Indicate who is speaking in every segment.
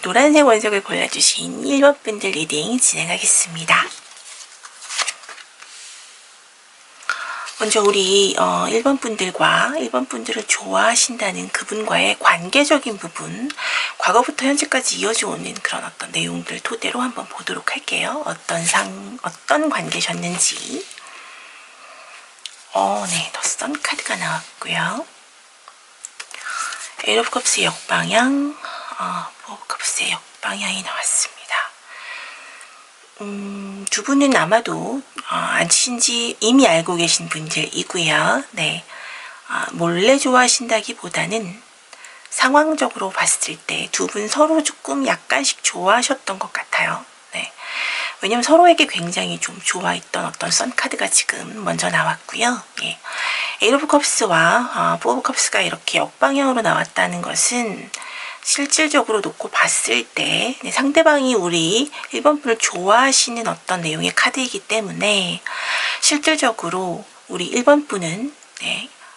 Speaker 1: 노란색 원석을 골라주신 1번 분들 리딩 진행하겠습니다. 먼저 우리 1번 분들과 1번 분들을 좋아하신다는 그분과의 관계적인 부분, 과거부터 현재까지 이어져 오는 그런 어떤 내용들 토대로 한번 보도록 할게요. 어떤 관계셨는지. 네, 더 선 카드가 나왔고요. 에이트 오브 컵스의 역방향, 포 오브 컵스의 역방향이 나왔습니다. 두 분은 아마도 안 치신지 이미 알고 계신 분들이고요. 네, 몰래 좋아하신다기보다는 상황적으로 봤을 때 두 분 서로 조금 약간씩 좋아하셨던 것 같아요. 네, 왜냐면 서로에게 굉장히 좀 좋아했던 어떤 선카드가 지금 먼저 나왔고요. 예. 에이트 오브 컵스와 포 오브 컵스가 이렇게 역방향으로 나왔다는 것은 실질적으로 놓고 봤을 때 상대방이 우리 1번 분을 좋아하시는 어떤 내용의 카드이기 때문에 실질적으로 우리 1번 분은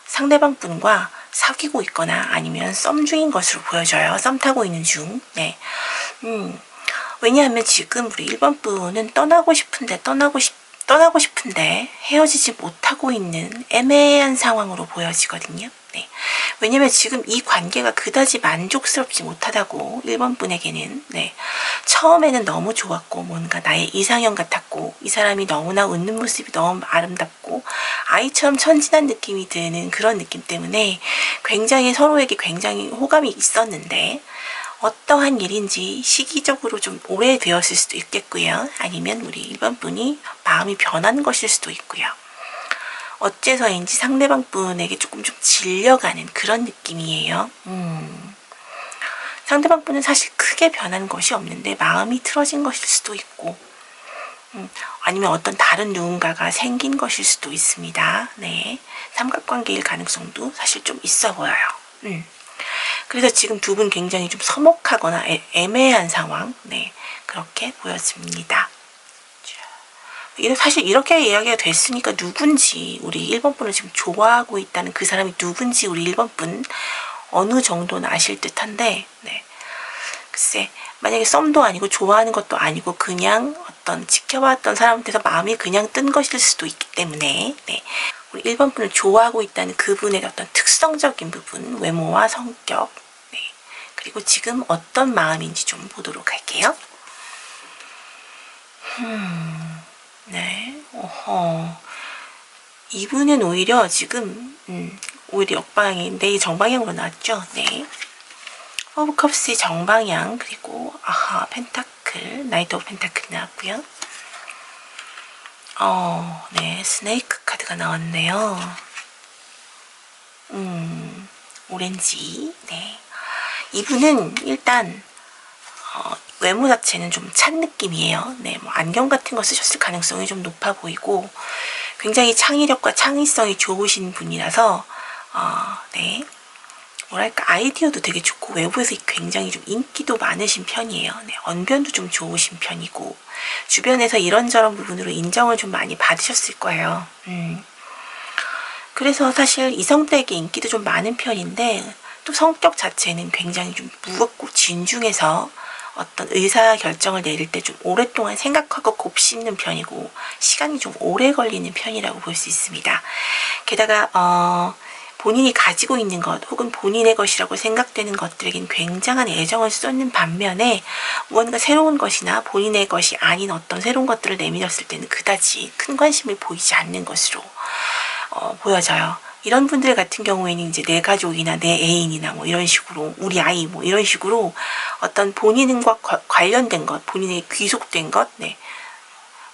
Speaker 1: 상대방 분과 사귀고 있거나 아니면 썸 중인 것으로 보여져요. 썸 타고 있는 중. 네. 왜냐하면 지금 우리 1번 분은 떠나고 싶은데 헤어지지 못하고 있는 애매한 상황으로 보여지거든요. 네. 왜냐면 지금 이 관계가 그다지 만족스럽지 못하다고 1번 분에게는 처음에는 너무 좋았고 뭔가 나의 이상형 같았고 이 사람이 너무나 웃는 모습이 너무 아름답고 아이처럼 천진한 느낌이 드는 그런 느낌 때문에 굉장히 서로에게 굉장히 호감이 있었는데 어떠한 일인지 시기적으로 좀 오래되었을 수도 있겠고요. 아니면 우리 1번 분이 마음이 변한 것일 수도 있고요. 어째서인지 상대방 분에게 조금 좀 질려가는 그런 느낌이에요. 상대방 분은 사실 크게 변한 것이 없는데 마음이 틀어진 것일 수도 있고 아니면 어떤 다른 누군가가 생긴 것일 수도 있습니다. 네, 삼각관계일 가능성도 사실 좀 있어 보여요. 그래서 지금 두 분 굉장히 좀 서먹하거나 애매한 상황, 그렇게 보여집니다. 사실 이렇게 이야기가 됐으니까 누군지 우리 1번 분을 지금 좋아하고 있다는 그 사람이 누군지 우리 1번 분 어느 정도는 아실 듯한데 글쎄 만약에 썸도 아니고 좋아하는 것도 아니고 그냥 어떤 지켜봤던 사람한테서 마음이 그냥 뜬 것일 수도 있기 때문에 우리 1번 분을 좋아하고 있다는 그분의 어떤 특성적인 부분, 외모와 성격, 그리고 지금 어떤 마음인지 좀 보도록 할게요. 이분은 오히려 지금 오히려 역방향인데 이 정방향으로 나왔죠. 네. 오브 컵스의 정방향, 그리고 펜타클, 나이트 오브 펜타클 나왔고요. 네, 스네이크 카드가 나왔네요. 오렌지. 네. 이분은 일단 외모 자체는 좀 찬 느낌이에요. 네, 뭐 안경 같은 거 쓰셨을 가능성이 좀 높아 보이고 굉장히 창의력과 창의성이 좋으신 분이라서 네, 뭐랄까 아이디어도 되게 좋고 외부에서 굉장히 좀 인기도 많으신 편이에요. 네, 언변도 좀 좋으신 편이고 주변에서 이런저런 부분으로 인정을 좀 많이 받으셨을 거예요. 그래서 사실 이성들에게 인기도 좀 많은 편인데 또 성격 자체는 굉장히 좀 무겁고 진중해서 어떤 의사결정을 내릴 때 좀 오랫동안 생각하고 곱씹는 편이고 시간이 좀 오래 걸리는 편이라고 볼 수 있습니다. 게다가 본인이 가지고 있는 것 혹은 본인의 것이라고 생각되는 것들에겐 굉장한 애정을 쏟는 반면에 무언가 새로운 것이나 본인의 것이 아닌 어떤 새로운 것들을 내밀었을 때는 그다지 큰 관심을 보이지 않는 것으로 보여져요. 이런 분들 같은 경우에는 이제 내 가족이나 내 애인이나 뭐 이런 식으로 우리 아이 뭐 이런 식으로 어떤 본인과 관련된 것, 본인에게 귀속된 것,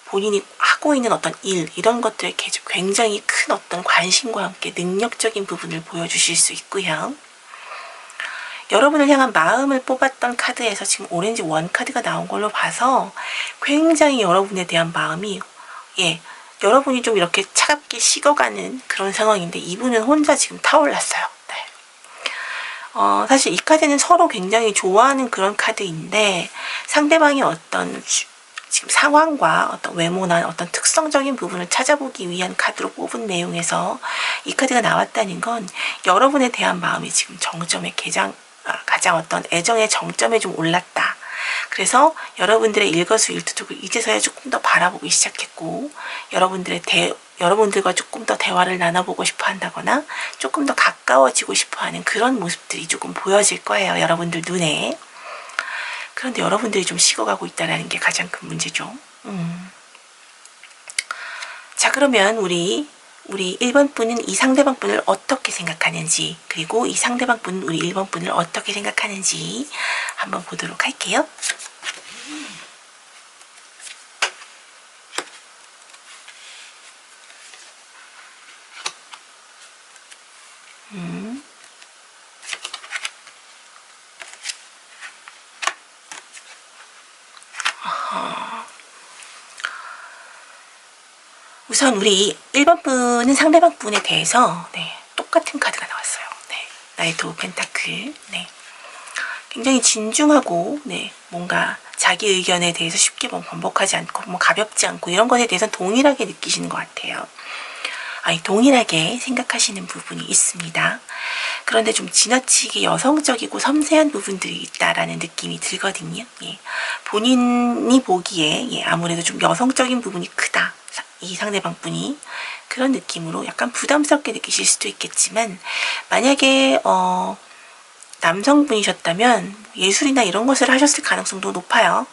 Speaker 1: 본인이 하고 있는 어떤 일 이런 것들에 굉장히 큰 어떤 관심과 함께 능력적인 부분을 보여주실 수 있고요. 여러분을 향한 마음을 뽑았던 카드에서 지금 오렌지 원 카드가 나온 걸로 봐서 굉장히 여러분에 대한 마음이 여러분이 좀 이렇게 차갑게 식어가는 그런 상황인데 이분은 혼자 지금 타올랐어요. 네. 사실 이 카드는 서로 굉장히 좋아하는 그런 카드인데 상대방이 어떤 지금 상황과 어떤 외모나 어떤 특성적인 부분을 찾아보기 위한 카드로 뽑은 내용에서 이 카드가 나왔다는 건 여러분에 대한 마음이 지금 정점에 가장 어떤 애정의 정점에 좀 올랐다. 그래서 여러분들의 일거수일투족을 이제서야 조금 더 바라보기 시작했고, 여러분들과 조금 더 대화를 나눠보고 싶어 한다거나 조금 더 가까워지고 싶어 하는 그런 모습들이 조금 보여질 거예요, 여러분들 눈에. 그런데 여러분들이 좀 식어가고 있다는 게 가장 큰 문제죠. 자, 그러면 우리 1번 분은 이 상대방 분을 어떻게 생각하는지, 그리고 이 상대방 분은 우리 1번 분을 어떻게 생각하는지 한번 보도록 할게요. 우선 우리 1번 분은 상대방 분에 대해서 똑같은 카드가 나왔어요. 나이트 오브 펜타클. 굉장히 진중하고 뭔가 자기 의견에 대해서 쉽게 번복하지 않고 가볍지 않고 이런 것에 대해서 동일하게 느끼시는 것 같아요. 동일하게 생각하시는 부분이 있습니다. 그런데 좀 지나치게 여성적이고 섬세한 부분들이 있다라는 느낌이 들거든요. 본인이 보기에 아무래도 좀 여성적인 부분이 크다. 이 상대방 분이 그런 느낌으로 약간 부담스럽게 느끼실 수도 있겠지만, 만약에 남성분이셨다면 예술이나 이런 것을 하셨을 가능성도 높아요.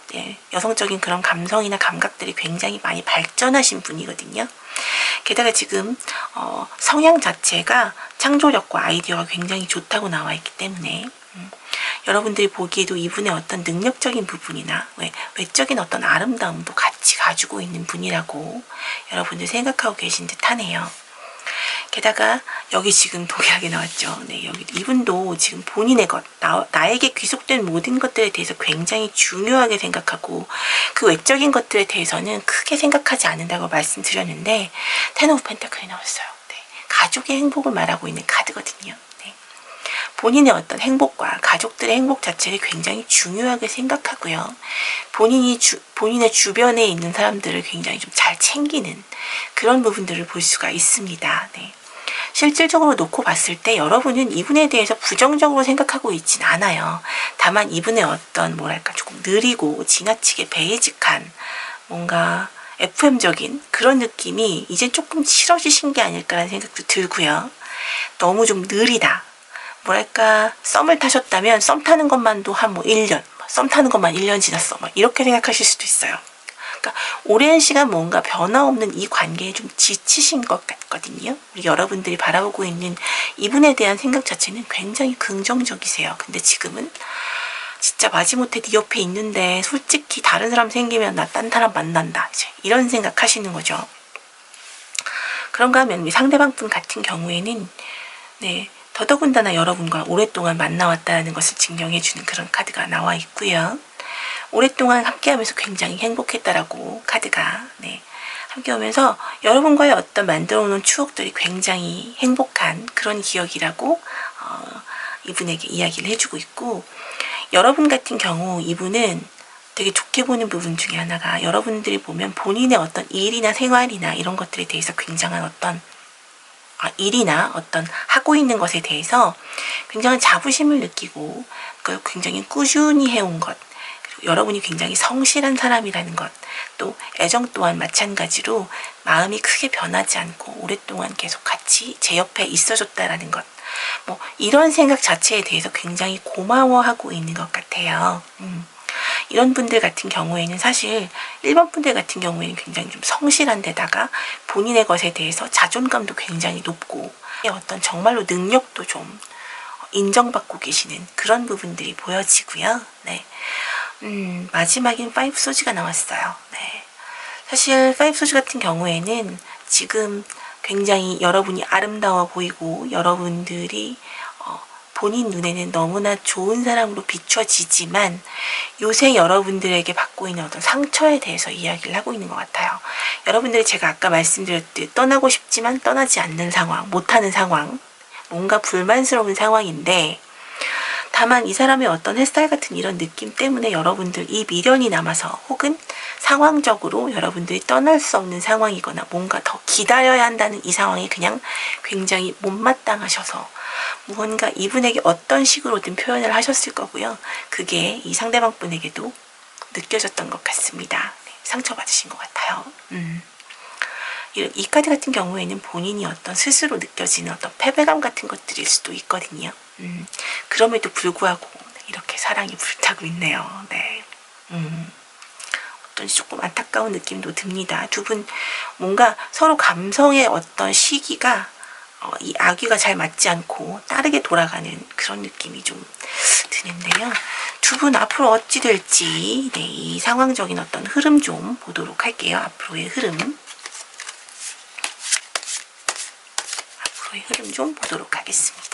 Speaker 1: 여성적인 그런 감성이나 감각들이 굉장히 많이 발전하신 분이거든요. 게다가 지금 성향 자체가 창조력과 아이디어가 굉장히 좋다고 나와 있기 때문에 여러분들이 보기에도 이분의 어떤 능력적인 부분이나 외적인 어떤 아름다움도 같이 가지고 있는 분이라고 여러분들 생각하고 계신 듯 하네요. 게다가 여기 지금 동일하게 나왔죠. 여기 이분도 지금 본인의 것, 나에게 귀속된 모든 것들에 대해서 굉장히 중요하게 생각하고, 그 외적인 것들에 대해서는 크게 생각하지 않는다고 말씀드렸는데, 텐 오브 펜타클이 나왔어요. 가족의 행복을 말하고 있는 카드거든요. 본인의 어떤 행복과 가족들의 행복 자체를 굉장히 중요하게 생각하고요. 본인의 주변에 있는 사람들을 굉장히 좀 잘 챙기는 그런 부분들을 볼 수가 있습니다. 실질적으로 놓고 봤을 때 여러분은 이분에 대해서 부정적으로 생각하고 있진 않아요. 다만 이분의 어떤 조금 느리고 지나치게 베이직한 뭔가 FM적인 그런 느낌이 이제 조금 싫어지신 게 아닐까라는 생각도 들고요. 너무 좀 느리다. 썸을 타셨다면 썸 타는 것만도 한 1년, 썸 타는 것만 1년 지났어. 이렇게 생각하실 수도 있어요. 그러니까 오랜 시간 뭔가 변화 없는 이 관계에 좀 지치신 것 같거든요. 우리 여러분들이 바라보고 있는 이분에 대한 생각 자체는 굉장히 긍정적이세요. 근데 지금은 진짜 마지못해 네 옆에 있는데 솔직히 다른 사람 생기면 나 딴 사람 만난다. 이제 이런 생각 하시는 거죠. 그런가 하면 우리 상대방 분 같은 경우에는 더더군다나 여러분과 오랫동안 만나왔다는 것을 증명해주는 그런 카드가 나와 있고요. 오랫동안 함께하면서 굉장히 행복했다라고 카드가 함께 오면서 여러분과의 어떤 만들어 놓은 추억들이 굉장히 행복한 그런 기억이라고 이분에게 이야기를 해주고 있고, 여러분 같은 경우 이분은 되게 좋게 보는 부분 중에 하나가, 여러분들이 보면 본인의 어떤 일이나 생활이나 이런 것들에 대해서 굉장한 어떤 일이나 어떤 하고 있는 것에 대해서 굉장한 자부심을 느끼고 그걸 굉장히 꾸준히 해온 것, 그리고 여러분이 굉장히 성실한 사람이라는 것, 또 애정 또한 마찬가지로 마음이 크게 변하지 않고 오랫동안 계속 같이 제 옆에 있어줬다라는 것, 이런 생각 자체에 대해서 굉장히 고마워하고 있는 것 같아요. 이런 분들 같은 경우에는 사실 1번 분들 같은 경우에는 굉장히 좀 성실한 데다가 본인의 것에 대해서 자존감도 굉장히 높고 어떤 정말로 능력도 좀 인정받고 계시는 그런 부분들이 보여지고요. 마지막엔 5 소지가 나왔어요. 사실 5 소지 같은 경우에는 지금 굉장히 여러분이 아름다워 보이고 여러분들이 본인 눈에는 너무나 좋은 사람으로 비춰지지만 요새 여러분들에게 받고 있는 어떤 상처에 대해서 이야기를 하고 있는 것 같아요. 여러분들이 제가 아까 말씀드렸듯 떠나고 싶지만 떠나지 않는 상황, 못하는 상황, 뭔가 불만스러운 상황인데, 다만 이 사람의 어떤 햇살 같은 이런 느낌 때문에 여러분들 이 미련이 남아서, 혹은 상황적으로 여러분들이 떠날 수 없는 상황이거나 뭔가 더 기다려야 한다는 이 상황이 그냥 굉장히 못마땅하셔서 무언가 이분에게 어떤 식으로든 표현을 하셨을 거고요. 그게 이 상대방 분에게도 느껴졌던 것 같습니다. 네, 상처받으신 것 같아요. 이 카드 같은 경우에는 본인이 어떤 스스로 느껴지는 어떤 패배감 같은 것들일 수도 있거든요. 그럼에도 불구하고 이렇게 사랑이 불타고 있네요. 네. 어떤 조금 안타까운 느낌도 듭니다. 두 분 뭔가 서로 감성의 어떤 시기가 이 아귀가 잘 맞지 않고 다르게 돌아가는 그런 느낌이 좀 드는데요. 두 분 앞으로 어찌 될지 네, 이 상황적인 어떤 흐름 좀 보도록 할게요. 앞으로의 흐름 좀 보도록 하겠습니다.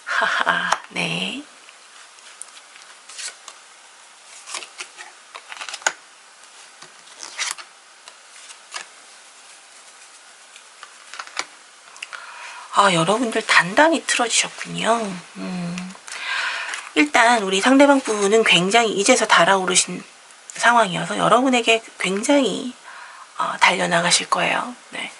Speaker 1: 하하, 네. 여러분들 단단히 틀어지셨군요. 일단 우리 상대방 부분은 굉장히 이제서 달아오르신 상황이어서 여러분에게 굉장히 달려나가실 거예요. 네.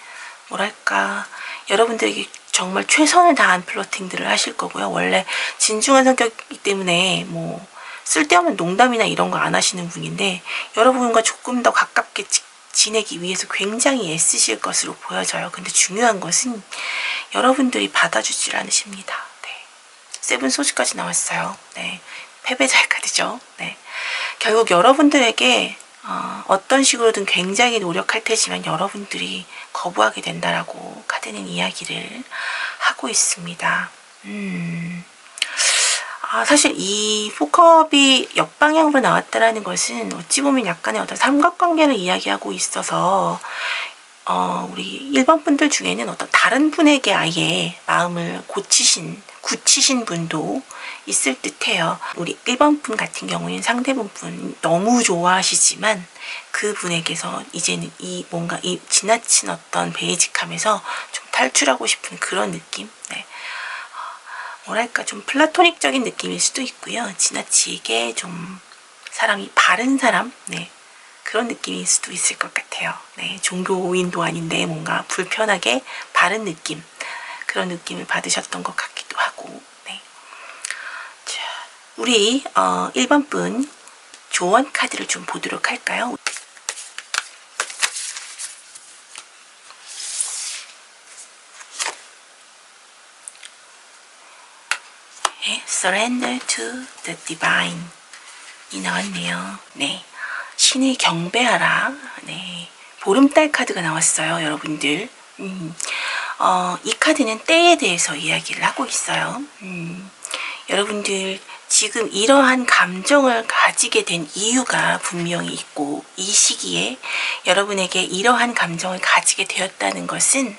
Speaker 1: 뭐랄까, 여러분들에게 정말 최선을 다한 플러팅들을 하실 거고요. 원래 진중한 성격이기 때문에 뭐 쓸데없는 농담이나 이런 거 안 하시는 분인데 여러분과 조금 더 가깝게 지내기 위해서 굉장히 애쓰실 것으로 보여져요. 근데 중요한 것은 여러분들이 받아주질 않으십니다. 네. 세븐 소주까지 나왔어요. 네. 패배자의 카드죠. 네. 결국 여러분들에게 어떤 식으로든 굉장히 노력할 테지만 여러분들이 거부하게 된다라고 카드는 이야기를 하고 있습니다. 사실 이 포컵이 역방향으로 나왔다라는 것은 어찌 보면 약간의 어떤 삼각관계를 이야기하고 있어서 우리 1번 분들 중에는 어떤 다른 분에게 아예 마음을 굳히신 분도 있을 듯해요. 우리 1번 분 같은 경우에는 상대분 분 너무 좋아하시지만 그 분에게서 이제는 뭔가 이 지나친 어떤 베이직함에서 좀 탈출하고 싶은 그런 느낌? 네. 뭐랄까 좀 플라토닉적인 느낌일 수도 있고요. 지나치게 좀 사람이 바른 사람? 네. 그런 느낌일 수도 있을 것 같아요. 네. 종교인도 아닌데 뭔가 불편하게 바른 느낌. 그런 느낌을 받으셨던 것 같기도 하고. 네. 자, 우리 1번 분 조언 카드를 좀 보도록 할까요? 네, Surrender to the Divine 이 나왔네요. 네, 신을 경배하라. 네, 보름달 카드가 나왔어요, 여러분들. 이 카드는 때에 대해서 이야기를 하고 있어요. 여러분들 지금 이러한 감정을 가지게 된 이유가 분명히 있고 이 시기에 여러분에게 이러한 감정을 가지게 되었다는 것은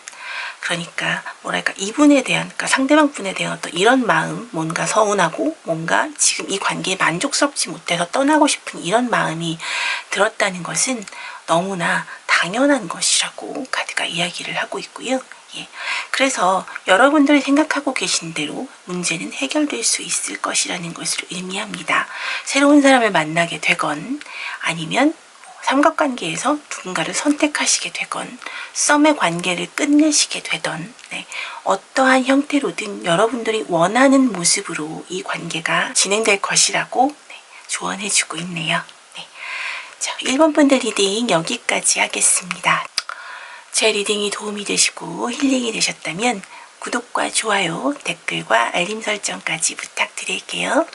Speaker 1: 그러니까 뭐랄까 이분에 대한 그러니까 상대방 분에 대한 어떤 이런 마음 뭔가 서운하고 뭔가 지금 이 관계에 만족스럽지 못해서 떠나고 싶은 이런 마음이 들었다는 것은 너무나 당연한 것이라고 카드가 이야기를 하고 있고요. 예. 그래서 여러분들이 생각하고 계신 대로 문제는 해결될 수 있을 것이라는 것을 의미합니다. 새로운 사람을 만나게 되건 아니면 삼각관계에서 누군가를 선택하시게 되건 썸의 관계를 끝내시게 되던 네, 어떠한 형태로든 여러분들이 원하는 모습으로 이 관계가 진행될 것이라고 네, 조언해주고 있네요. 네. 자, 1번 분들 리딩 여기까지 하겠습니다. 제 리딩이 도움이 되시고 힐링이 되셨다면 구독과 좋아요, 댓글과 알림 설정까지 부탁드릴게요.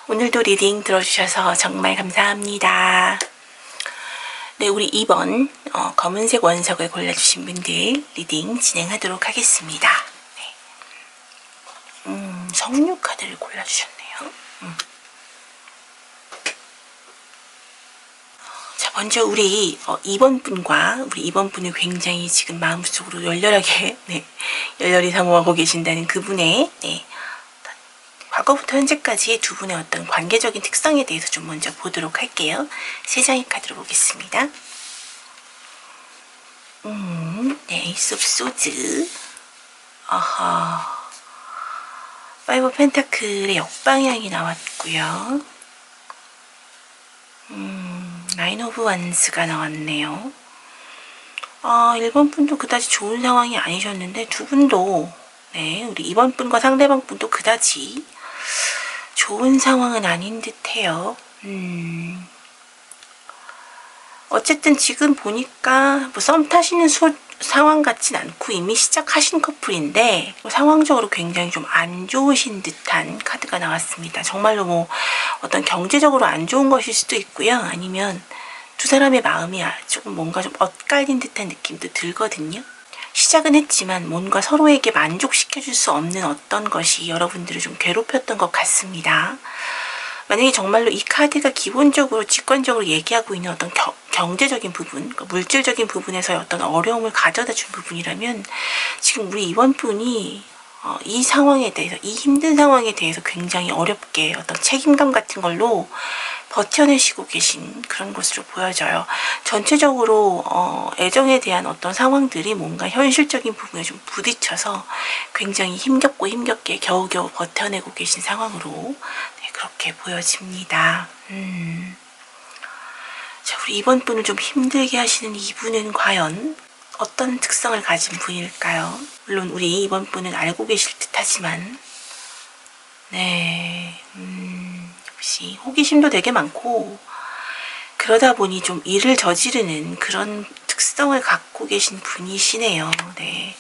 Speaker 1: 오늘도 리딩 들어주셔서 정말 감사합니다. 네, 우리 2번 검은색 원석을 골라주신 분들 리딩 진행하도록 하겠습니다. 네. 성류 카드를 골라주셨네요. 자, 먼저 우리 2번 분과 우리 2번 분을 굉장히 지금 마음속으로 열렬하게 네, 열렬히 사모하고 계신다는 그분의 네, 과거부터 현재까지의 두 분의 어떤 관계적인 특성에 대해서 좀 먼저 보도록 할게요. 세 장의 카드로 보겠습니다. 네, 에이스 오브 소드. 파이브 오브 펜타클의 역방향이 나왔고요. 나인 오브 완스가 나왔네요. 1번 분도 그다지 좋은 상황이 아니셨는데 두 분도 네, 우리 2번 분과 상대방 분도 그다지 좋은 상황은 아닌 듯해요. 어쨌든 지금 보니까 뭐 썸 타시는 상황 같진 않고 이미 시작하신 커플인데 뭐 상황적으로 굉장히 좀 안 좋으신 듯한 카드가 나왔습니다. 정말로 뭐 어떤 경제적으로 안 좋은 것일 수도 있고요. 아니면 두 사람의 마음이 조금 뭔가 좀 엇갈린 듯한 느낌도 들거든요. 시작은 했지만 뭔가 서로에게 만족시켜줄 수 없는 어떤 것이 여러분들을 좀 괴롭혔던 것 같습니다. 만약에 정말로 이 카드가 기본적으로 직관적으로 얘기하고 있는 어떤 경제적인 부분, 그러니까 물질적인 부분에서의 어떤 어려움을 가져다 준 부분이라면 지금 우리 이번 분이 이 상황에 대해서, 이 힘든 상황에 대해서 굉장히 어렵게 어떤 책임감 같은 걸로 버텨내시고 계신 그런 것으로 보여져요. 전체적으로 애정에 대한 어떤 상황들이 뭔가 현실적인 부분에 좀 부딪혀서 굉장히 힘겹게 겨우겨우 버텨내고 계신 상황으로 네, 그렇게 보여집니다. 자, 우리 이번 분을 좀 힘들게 하시는 이분은 과연 어떤 특성을 가진 분일까요? 물론 우리 이번 분은 알고 계실 듯 하지만 네, 역시 호기심도 되게 많고 그러다 보니 좀 일을 저지르는 그런 특성을 갖고 계신 분이시네요. 네.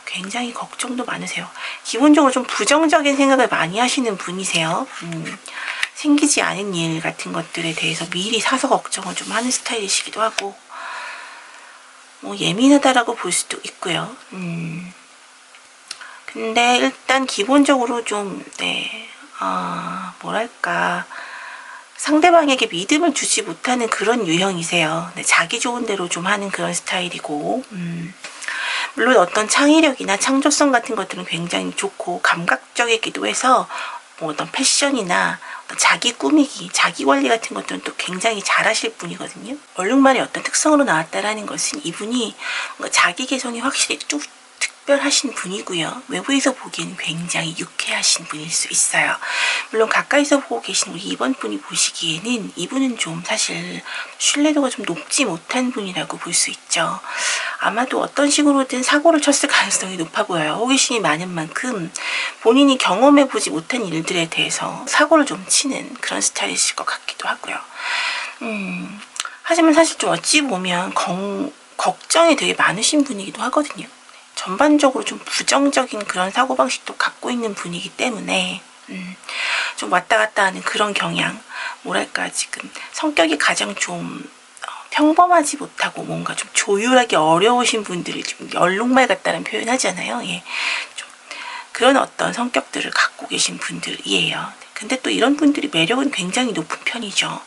Speaker 1: 굉장히 걱정도 많으세요. 기본적으로 좀 부정적인 생각을 많이 하시는 분이세요. 생기지 않은 일 같은 것들에 대해서 미리 사서 걱정을 좀 하는 스타일이시기도 하고 뭐 예민하다라고 볼 수도 있고요. 근데 일단 기본적으로 좀 네, 뭐랄까 상대방에게 믿음을 주지 못하는 그런 유형이세요. 네, 자기 좋은 대로 좀 하는 그런 스타일이고 물론 어떤 창의력이나 창조성 같은 것들은 굉장히 좋고 감각적이기도 해서 뭐 어떤 패션이나 어떤 자기 꾸미기, 자기 관리 같은 것들은 또 굉장히 잘하실 분이거든요. 얼룩말의 어떤 특성으로 나왔다라는 것은 이분이 뭔가 자기 개성이 확실히 뚝 특별하신 분이고요. 외부에서 보기에는 굉장히 유쾌하신 분일 수 있어요. 물론 가까이서 보고 계신 우리 이번 분이 보시기에는 이분은 좀 사실 신뢰도가 좀 높지 못한 분이라고 볼 수 있죠. 아마도 어떤 식으로든 사고를 쳤을 가능성이 높아 보여요. 호기심이 많은 만큼 본인이 경험해보지 못한 일들에 대해서 사고를 좀 치는 그런 스타일이실 것 같기도 하고요. 하지만 사실 좀 어찌 보면 걱정이 되게 많으신 분이기도 하거든요. 전반적으로 좀 부정적인 그런 사고방식도 갖고 있는 분이기 때문에 좀 왔다 갔다 하는 그런 경향, 뭐랄까 지금 성격이 가장 좀 평범하지 못하고 뭔가 좀 조율하기 어려우신 분들이 좀 얼룩말 같다는 표현 하잖아요. 예, 좀 그런 어떤 성격들을 갖고 계신 분들이에요. 근데 또 이런 분들이 매력은 굉장히 높은 편이죠.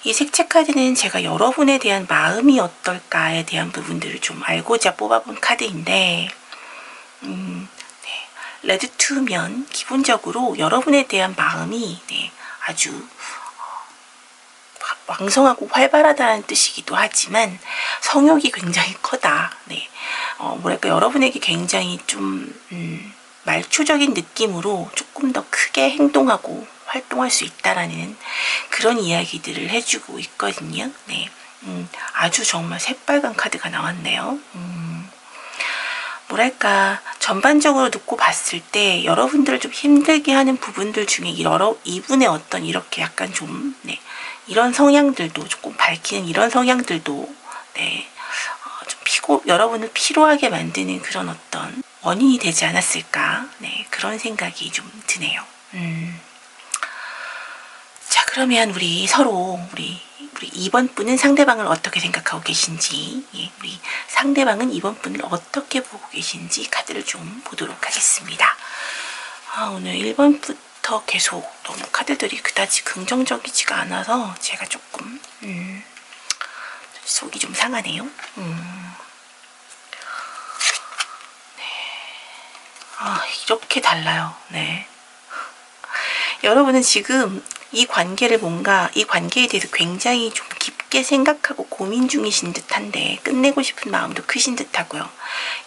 Speaker 1: 이 색채 카드는 제가 여러분에 대한 마음이 어떨까에 대한 부분들을 좀 알고자 뽑아본 카드인데 네, 레드 2면 기본적으로 여러분에 대한 마음이 네, 아주 왕성하고 활발하다는 뜻이기도 하지만 성욕이 굉장히 커다. 네, 뭐랄까 여러분에게 굉장히 좀 말초적인 느낌으로 조금 더 크게 행동하고 활동할 수 있다라는 그런 이야기들을 해주고 있거든요. 네, 아주 정말 새빨간 카드가 나왔네요. 뭐랄까 전반적으로 놓고 봤을 때 여러분들을 좀 힘들게 하는 부분들 중에 이분의 어떤 이렇게 약간 좀 네, 이런 성향들도 조금 밝히는 이런 성향들도 네, 좀 여러분을 피로하게 만드는 그런 어떤 원인이 되지 않았을까 네, 그런 생각이 좀 드네요. 자, 그러면 우리 서로 우리 2번 분은 상대방을 어떻게 생각하고 계신지, 예, 우리 상대방은 2번 분을 어떻게 보고 계신지 카드를 좀 보도록 하겠습니다. 오늘 1번부터 계속 너무 카드들이 그다지 긍정적이지가 않아서 제가 조금 속이 좀 상하네요. 네. 이렇게 달라요. 네. 여러분은 지금 이 관계에 대해서 굉장히 좀 깊게 생각하고 고민 중이신 듯한데 끝내고 싶은 마음도 크신 듯하고요.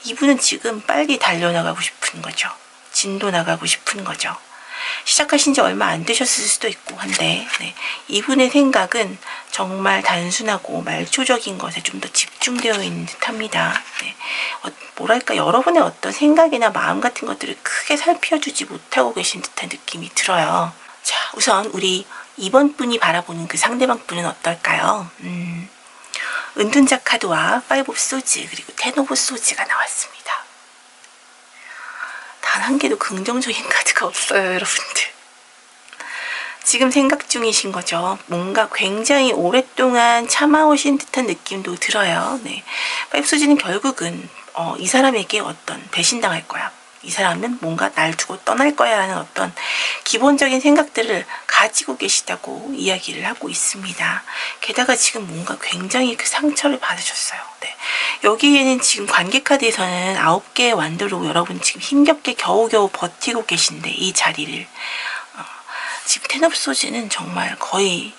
Speaker 1: 이분은 지금 빨리 달려나가고 싶은 거죠. 진도 나가고 싶은 거죠. 시작하신 지 얼마 안 되셨을 수도 있고 한데, 네. 이분의 생각은 정말 단순하고 말초적인 것에 좀 더 집중되어 있는 듯 합니다. 네. 뭐랄까, 여러분의 어떤 생각이나 마음 같은 것들을 크게 살펴주지 못하고 계신 듯한 느낌이 들어요. 자, 우선 우리 2번 분이 바라보는 그 상대방 분은 어떨까요? 은둔자 카드와 5 오브 소즈 그리고 10 오브 소즈가 나왔습니다. 단 한 개도 긍정적인 카드가 없어요, 여러분들. 지금 생각 중이신 거죠. 뭔가 굉장히 오랫동안 참아오신 듯한 느낌도 들어요. 네. 5 소즈는 결국은 이 사람에게 어떤 배신당할 거야. 이 사람은 뭔가 날 두고 떠날 거야 라는 어떤 기본적인 생각들을 가지고 계시다고 이야기를 하고 있습니다. 게다가 지금 뭔가 굉장히 그 상처를 받으셨어요. 네. 여기에는 지금 관계 카드에서는 9개의 완도로 여러분 지금 힘겹게 겨우겨우 버티고 계신데, 이 자리를 지금 10 오브 소즈는 정말 거의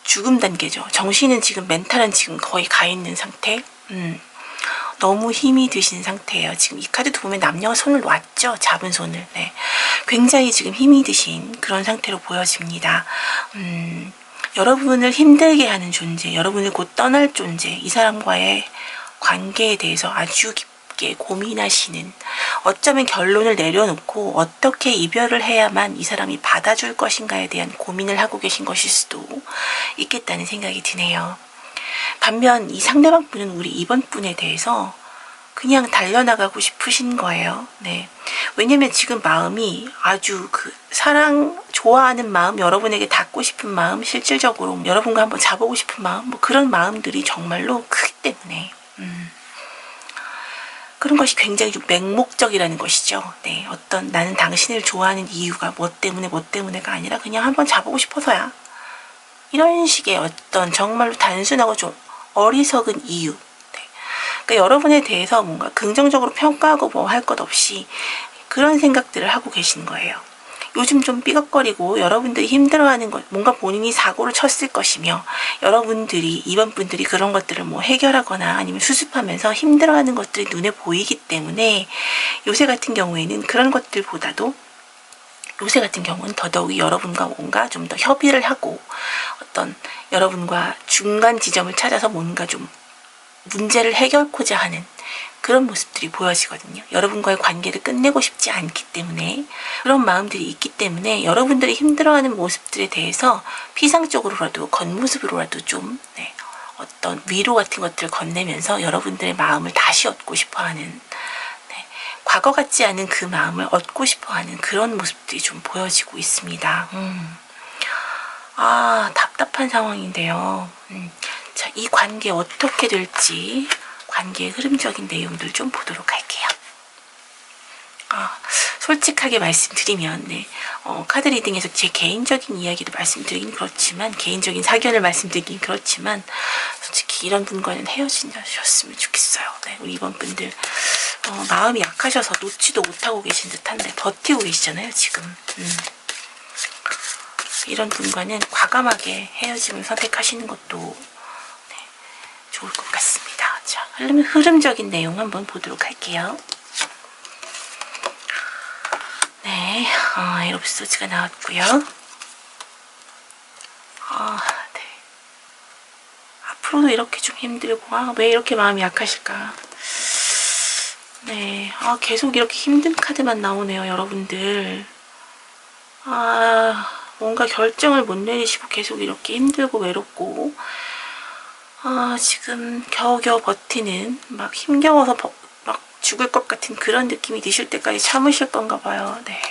Speaker 1: 죽음 단계죠. 정신은 지금, 멘탈은 지금 거의 가 있는 상태. 너무 힘이 드신 상태예요. 지금 이 카드도 보면 남녀가 손을 놨죠. 잡은 손을. 네. 굉장히 지금 힘이 드신 그런 상태로 보여집니다. 여러분을 힘들게 하는 존재, 여러분을 곧 떠날 존재, 이 사람과의 관계에 대해서 아주 깊게 고민하시는, 어쩌면 결론을 내려놓고 어떻게 이별을 해야만 이 사람이 받아줄 것인가에 대한 고민을 하고 계신 것일 수도 있겠다는 생각이 드네요. 반면 이 상대방 분은 우리 2번 분에 대해서 그냥 달려나가고 싶으신 거예요. 네. 왜냐면 지금 마음이 아주 그 사랑, 좋아하는 마음, 여러분에게 닿고 싶은 마음, 실질적으로 여러분과 한번 자보고 싶은 마음, 뭐 그런 마음들이 정말로 크기 때문에 그런 것이 굉장히 좀 맹목적이라는 것이죠. 네. 어떤 나는 당신을 좋아하는 이유가 뭐 때문에가 아니라 그냥 한번 자보고 싶어서야. 이런 식의 어떤 정말로 단순하고 좀 어리석은 이유. 네. 그러니까 여러분에 대해서 뭔가 긍정적으로 평가하고 뭐 할 것 없이 그런 생각들을 하고 계신 거예요. 요즘 좀 삐걱거리고 여러분들이 힘들어하는 것, 뭔가 본인이 사고를 쳤을 것이며, 여러분들이, 2번 분들이 그런 것들을 뭐 해결하거나 아니면 수습하면서 힘들어하는 것들이 눈에 보이기 때문에, 요새 같은 경우에는 그런 것들보다도, 요새 같은 경우는 더더욱이 여러분과 뭔가 좀 더 협의를 하고 어떤 여러분과 중간 지점을 찾아서 뭔가 좀 문제를 해결하고자 하는 그런 모습들이 보여지거든요. 여러분과의 관계를 끝내고 싶지 않기 때문에, 그런 마음들이 있기 때문에 여러분들이 힘들어하는 모습들에 대해서 피상적으로라도 겉모습으로라도 좀 어떤 위로 같은 것들을 건네면서 여러분들의 마음을 다시 얻고 싶어하는, 과거 같지 않은 그 마음을 얻고 싶어하는 그런 모습들이 좀 보여지고 있습니다. 답답한 상황인데요. 자, 이 관계 어떻게 될지 관계의 흐름적인 내용들 좀 보도록 할게요. 솔직하게 말씀드리면 카드 리딩에서 제 개인적인 이야기도 말씀드리긴 그렇지만, 개인적인 사견을 말씀드리긴 그렇지만, 솔직히 이런 분과는 헤어지셨으면 좋겠어요. 우리 이번 분들 마음이 약하셔서 놓지도 못하고 계신 듯한데 버티고 계시잖아요, 지금. 이런 분과는 과감하게 헤어짐을 선택하시는 것도 좋을 것 같습니다. 자, 흐름적인 내용 한번 보도록 할게요. 네, 에러브 소즈가 나왔고요. 네. 앞으로도 이렇게 좀 힘들고, 왜 이렇게 마음이 약하실까? 네, 계속 이렇게 힘든 카드만 나오네요, 여러분들. 뭔가 결정을 못 내리시고 계속 이렇게 힘들고 외롭고, 지금 겨우겨우 버티는, 막 힘겨워서 막 죽을 것 같은 그런 느낌이 드실 때까지 참으실 건가 봐요. 네.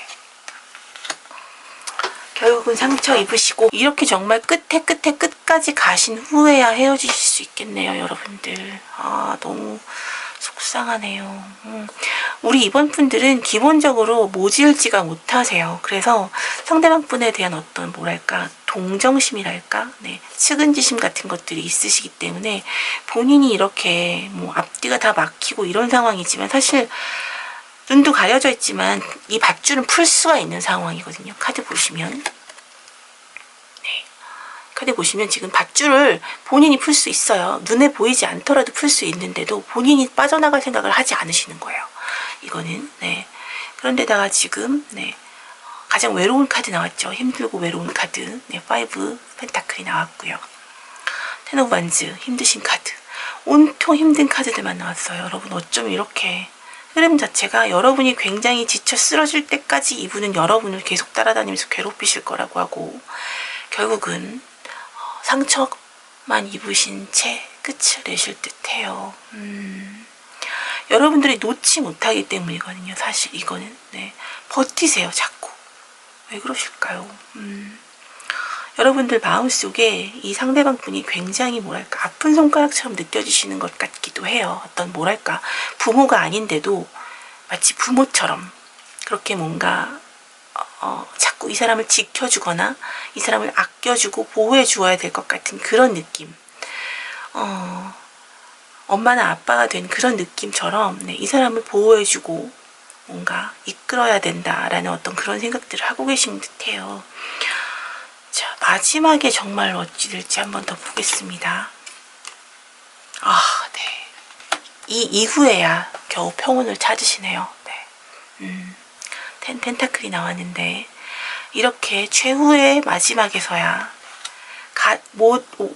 Speaker 1: 결국은 상처 입으시고 이렇게 정말 끝까지 가신 후에야 헤어지실 수 있겠네요, 여러분들. 너무 속상하네요. 우리 이번 분들은 기본적으로 모질지가 못하세요. 그래서 상대방 분에 대한 어떤 뭐랄까 동정심이랄까, 측은지심 같은 것들이 있으시기 때문에 본인이 이렇게 뭐 앞뒤가 다 막히고 이런 상황이지만, 사실 눈도 가려져 있지만 이 밧줄은 풀 수가 있는 상황이거든요. 카드 보시면. 카드 보시면 지금 밧줄을 본인이 풀 수 있어요. 눈에 보이지 않더라도 풀 수 있는데도 본인이 빠져나갈 생각을 하지 않으시는 거예요. 이거는. 그런데다가 지금 가장 외로운 카드 나왔죠. 힘들고 외로운 카드. 네, 5 펜타클이 나왔고요. 텐 오브 완즈, 힘드신 카드. 온통 힘든 카드들만 나왔어요. 여러분 어쩜 이렇게 흐름 자체가 여러분이 굉장히 지쳐 쓰러질 때까지 이분은 여러분을 계속 따라다니면서 괴롭히실 거라고 하고, 결국은 상처만 입으신 채 끝을 내실 듯해요. 여러분들이 놓지 못하기 때문이거든요. 사실 이거는. 네, 버티세요. 자꾸. 왜 그러실까요? 여러분들 마음속에 이 상대방 분이 굉장히 뭐랄까 아픈 손가락처럼 느껴지시는 것 같기도 해요. 어떤 뭐랄까 부모가 아닌데도 마치 부모처럼 그렇게 뭔가 자꾸 이 사람을 지켜주거나 이 사람을 아껴주고 보호해 주어야 될 것 같은 그런 느낌. 엄마나 아빠가 된 그런 느낌처럼, 네, 이 사람을 보호해주고 뭔가 이끌어야 된다라는 어떤 그런 생각들을 하고 계신 듯해요. 자, 마지막에 정말 어찌 될지 한번 더 보겠습니다. 네. 이 이후에야 겨우 평온을 찾으시네요. 네. 텐 펜타클이 나왔는데, 이렇게 최후의 마지막에서야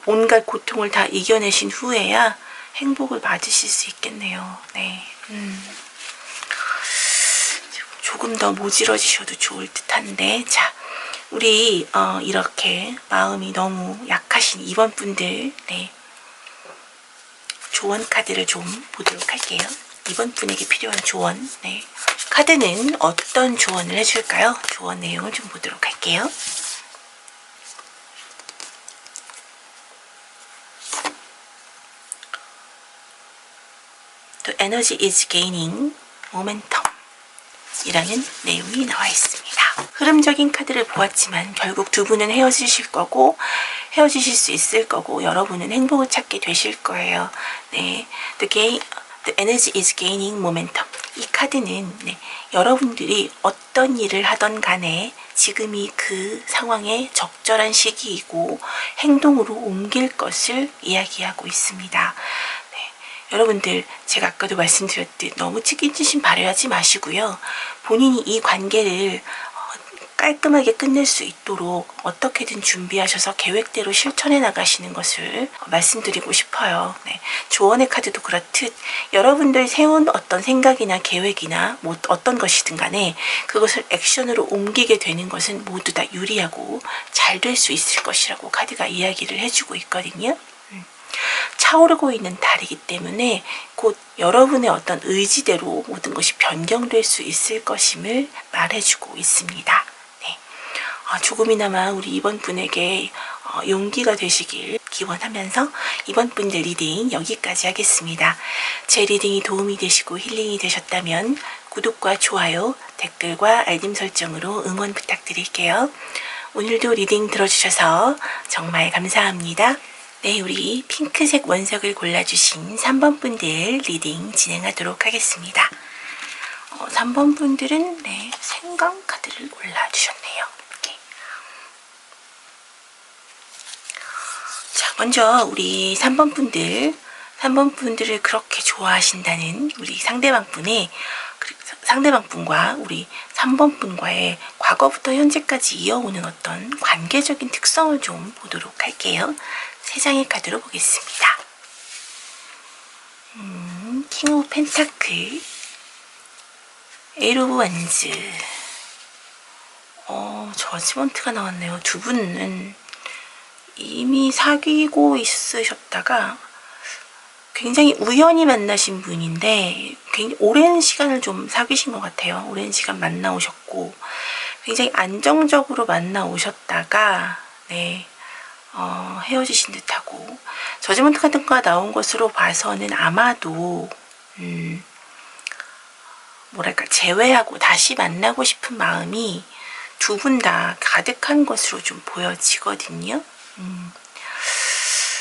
Speaker 1: 온갖 고통을 다 이겨내신 후에야 행복을 맞으실 수 있겠네요. 네. 조금 더 모질어지셔도 좋을 듯한데, 자, 우리 이렇게 마음이 너무 약하신 이번 분들, 네, 조언 카드를 좀 보도록 할게요. 이번 분에게 필요한 조언, 네, 카드는 어떤 조언을 해줄까요? 조언 내용을 좀 보도록 할게요. The energy is gaining momentum 이라는 내용이 나와 있습니다. 흐름적인 카드를 보았지만 결국 두 분은 헤어지실 거고 헤어지실 수 있을 거고 여러분은 행복을 찾게 되실 거예요. 네, The energy is gaining momentum. 이 카드는 네, 여러분들이 어떤 일을 하던 간에 지금이 그 상황에 적절한 시기이고 행동으로 옮길 것을 이야기하고 있습니다. 여러분들 제가 아까도 말씀드렸듯 너무 치킨치심 발휘하지 마시고요. 본인이 이 관계를 깔끔하게 끝낼 수 있도록 어떻게든 준비하셔서 계획대로 실천해 나가시는 것을 말씀드리고 싶어요. 네. 조언의 카드도 그렇듯 여러분들 세운 어떤 생각이나 계획이나 뭐 어떤 것이든 간에 그것을 액션으로 옮기게 되는 것은 모두 다 유리하고 잘 될 수 있을 것이라고 카드가 이야기를 해주고 있거든요. 차오르고 있는 달이기 때문에 곧 여러분의 어떤 의지대로 모든 것이 변경될 수 있을 것임을 말해주고 있습니다. 네. 조금이나마 우리 이번 분에게 용기가 되시길 기원하면서 이번 분들 리딩 여기까지 하겠습니다. 제 리딩이 도움이 되시고 힐링이 되셨다면 구독과 좋아요, 댓글과 알림 설정으로 응원 부탁드릴게요. 오늘도 리딩 들어주셔서 정말 감사합니다. 네, 우리 핑크색 원석을 골라주신 3번 분들 리딩 진행하도록 하겠습니다. 3번 분들은 네, 생강 카드를 골라주셨네요. 이렇게. 자, 먼저 우리 3번 분들을 그렇게 좋아하신다는 우리 상대방 분과 우리 3번 분과의 과거부터 현재까지 이어오는 어떤 관계적인 특성을 좀 보도록 할게요. 3장의 카드로 보겠습니다. 킹 오브 펜타클, 에이트 오브 완즈, 저지먼트가 나왔네요. 두 분은 이미 사귀고 있으셨다가 굉장히 우연히 만나신 분인데 굉장히 오랜 시간을 좀 사귀신 것 같아요. 오랜 시간 만나오셨고 굉장히 안정적으로 만나오셨다가 네, 헤어지신 듯하고 저지먼트 카드가 나온 것으로 봐서는 아마도 뭐랄까 재회하고 다시 만나고 싶은 마음이 두 분 다 가득한 것으로 좀 보여지거든요.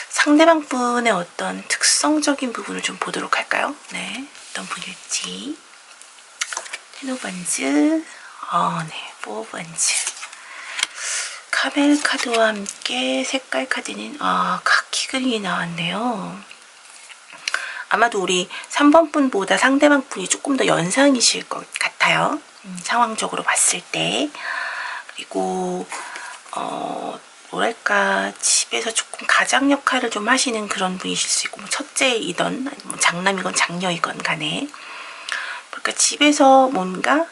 Speaker 1: 상대방 분의 어떤 특성적인 부분을 좀 보도록 할까요? 네, 어떤 분일지. 텐 오브 완즈, 네, 4 오브 완즈. 카멜 카드와 함께 색깔 카드는 카키 그린이 나왔네요. 아마도 우리 3번 분보다 상대방 분이 조금 더 연상이실 것 같아요. 상황적으로 봤을 때. 그리고 뭐랄까 집에서 조금 가장 역할을 좀 하시는 그런 분이실 수 있고, 뭐 첫째이건 뭐 장남이건 장녀이건 간에, 그러니까 집에서 뭔가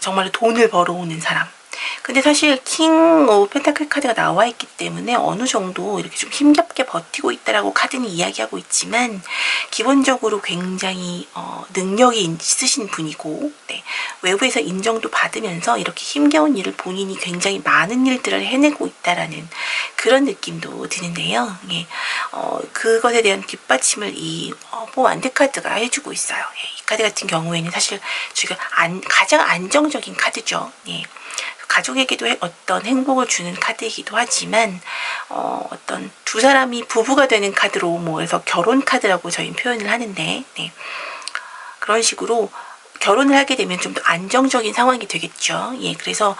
Speaker 1: 정말로 돈을 벌어오는 사람. 근데 사실 킹 오브 펜타클 카드가 나와 있기 때문에 어느 정도 이렇게 좀 힘겹게 버티고 있다라고 카드는 이야기하고 있지만, 기본적으로 굉장히 능력이 있으신 분이고, 외부에서 인정도 받으면서 이렇게 힘겨운 일을 본인이 굉장히 많은 일들을 해내고 있다라는 그런 느낌도 드는데요. 예, 그것에 대한 뒷받침을 이 보완드 카드가 해주고 있어요. 예, 이 카드 같은 경우에는 사실 지금 가장 안정적인 카드죠. 예. 가족에게도 어떤 행복을 주는 카드이기도 하지만, 어떤 두 사람이 부부가 되는 카드로, 뭐, 그래서 결혼 카드라고 저희는 표현을 하는데, 그런 식으로 결혼을 하게 되면 좀 더 안정적인 상황이 되겠죠. 예, 그래서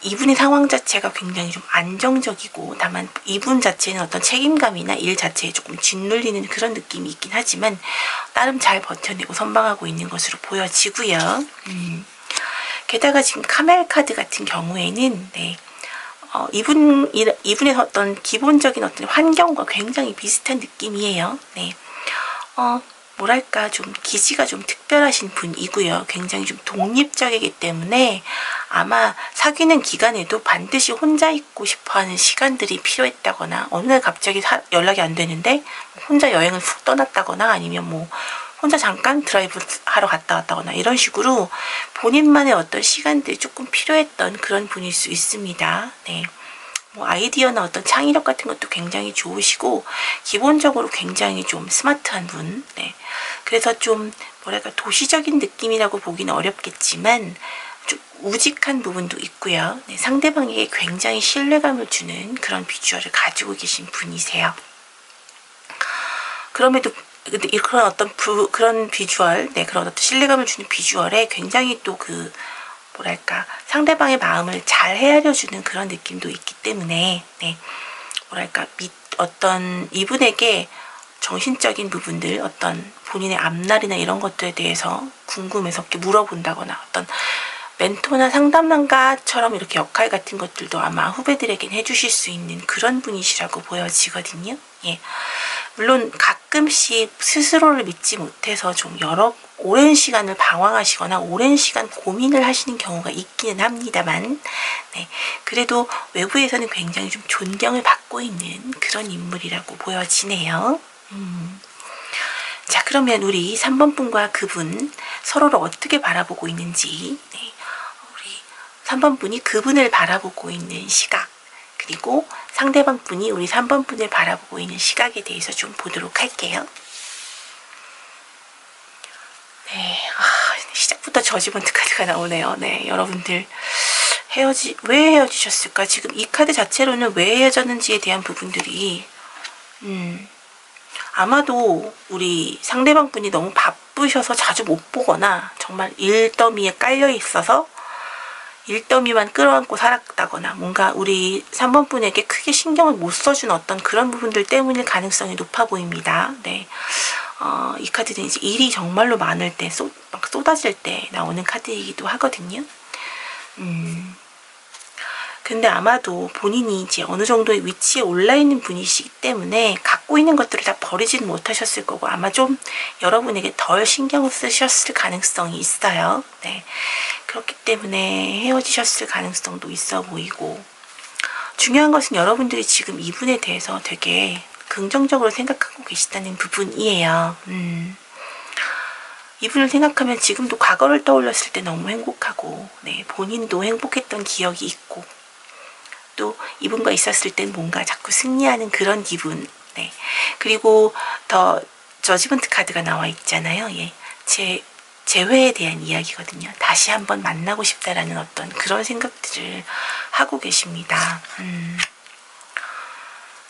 Speaker 1: 이분의 상황 자체가 굉장히 좀 안정적이고, 다만 이분 자체는 어떤 책임감이나 일 자체에 조금 짓눌리는 그런 느낌이 있긴 하지만, 나름 잘 버텨내고 선방하고 있는 것으로 보여지고요. 게다가 지금 카멜 카드 같은 경우에는 이분의 어떤 기본적인 어떤 환경과 굉장히 비슷한 느낌이에요. 뭐랄까 좀 기지가 좀 특별하신 분이고요. 굉장히 좀 독립적이기 때문에 아마 사귀는 기간에도 반드시 혼자 있고 싶어하는 시간들이 필요했다거나, 어느 날 갑자기 연락이 안 되는데 혼자 여행을 훅 떠났다거나, 아니면 뭐 혼자 잠깐 드라이브 하러 갔다 왔다거나, 이런 식으로 본인만의 어떤 시간들이 조금 필요했던 그런 분일 수 있습니다. 뭐 아이디어나 어떤 창의력 같은 것도 굉장히 좋으시고, 기본적으로 굉장히 좀 스마트한 분. 그래서 좀 뭐랄까 도시적인 느낌이라고 보기는 어렵겠지만 좀 우직한 부분도 있고요. 상대방에게 굉장히 신뢰감을 주는 그런 비주얼을 가지고 계신 분이세요. 그럼에도 그런 어떤 그런 비주얼, 그런 어떤 신뢰감을 주는 비주얼에 굉장히 또 뭐랄까 상대방의 마음을 잘 헤아려주는 그런 느낌도 있기 때문에, 뭐랄까 어떤 이분에게 정신적인 부분들, 어떤 본인의 앞날이나 이런 것들에 대해서 궁금해서 이렇게 물어본다거나, 어떤 멘토나 상담가처럼 이렇게 역할 같은 것들도 아마 후배들에겐 해주실 수 있는 그런 분이시라고 보여지거든요. 예. 물론 가끔씩 스스로를 믿지 못해서 좀 오랜 시간을 방황하시거나 오랜 시간 고민을 하시는 경우가 있기는 합니다만, 그래도 외부에서는 굉장히 좀 존경을 받고 있는 그런 인물이라고 보여지네요. 자, 그러면 우리 3번 분과 그분 서로를 어떻게 바라보고 있는지, 우리 3번 분이 그분을 바라보고 있는 시각, 그리고 상대방 분이 우리 3번 분을 바라보고 있는 시각에 대해서 좀 보도록 할게요. 시작부터 저지먼트 카드가 나오네요. 여러분들 왜 헤어지셨을까? 지금 이 카드 자체로는 왜 헤어졌는지에 대한 부분들이 아마도 우리 상대방 분이 너무 바쁘셔서 자주 못 보거나, 정말 일더미에 깔려 있어서 일더미만 끌어안고 살았다거나, 뭔가 우리 3번 분에게 크게 신경을 못 써준 어떤 그런 부분들 때문일 가능성이 높아 보입니다. 이 카드는 이제 일이 정말로 많을 때, 막 쏟아질 때 나오는 카드이기도 하거든요. 근데 아마도 본인이 이제 어느 정도의 위치에 올라 있는 분이시기 때문에 갖고 있는 것들을 다 버리지는 못하셨을 거고, 아마 좀 여러분에게 덜 신경을 쓰셨을 가능성이 있어요. 그렇기 때문에 헤어지셨을 가능성도 있어 보이고, 중요한 것은 여러분들이 지금 이분에 대해서 되게 긍정적으로 생각하고 계시다는 부분이에요. 이분을 생각하면 지금도 과거를 떠올렸을 때 너무 행복하고, 본인도 행복했던 기억이 있고, 또 이분과 있었을 땐 뭔가 자꾸 승리하는 그런 기분. 그리고 더 저지먼트 카드가 나와 있잖아요. 재회에 대한 이야기거든요. 다시 한번 만나고 싶다라는 어떤 그런 생각들을 하고 계십니다.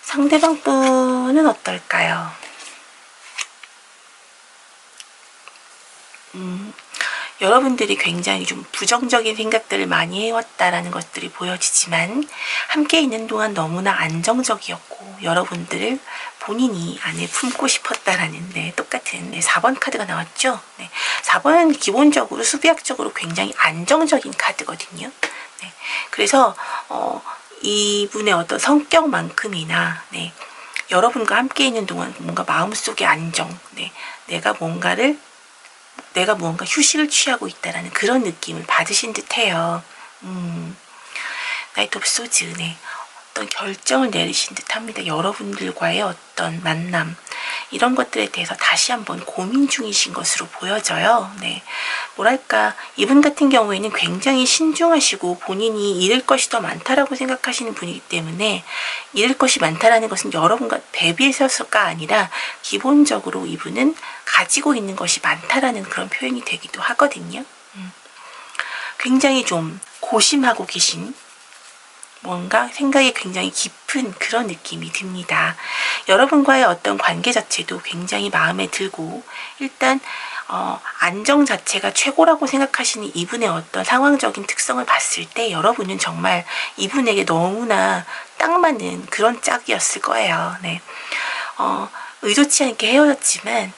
Speaker 1: 상대방 분은 어떨까요? 여러분들이 굉장히 좀 부정적인 생각들을 많이 해왔다라는 것들이 보여지지만, 함께 있는 동안 너무나 안정적이었고, 여러분들을 본인이 안에 품고 싶었다라는, 똑같은 4번 카드가 나왔죠. 4번은 기본적으로 수비학적으로 굉장히 안정적인 카드거든요. 네. 그래서 이분의 어떤 성격만큼이나 네, 여러분과 함께 있는 동안 뭔가 마음속의 안정, 네, 내가 무언가 휴식을 취하고 있다라는 그런 느낌을 받으신 듯해요. 나이트 오브 소즈, 네, 어떤 결정을 내리신 듯합니다. 여러분들과의 어떤 만남, 이런 것들에 대해서 다시 한번 고민 중이신 것으로 보여져요. 네. 뭐랄까, 이분 같은 경우에는 굉장히 신중하시고 본인이 잃을 것이 더 많다라고 생각하시는 분이기 때문에, 잃을 것이 많다라는 것은 여러분과 대비해서가 아니라 기본적으로 이분은 가지고 있는 것이 많다라는 그런 표현이 되기도 하거든요. 굉장히 좀 고심하고 계신, 뭔가 생각이 굉장히 깊은 그런 느낌이 듭니다. 여러분과의 어떤 관계 자체도 굉장히 마음에 들고, 일단 안정 자체가 최고라고 생각하시는 이분의 어떤 상황적인 특성을 봤을 때 여러분은 정말 이분에게 너무나 딱 맞는 그런 짝이었을 거예요. 네. 의도치 않게 헤어졌지만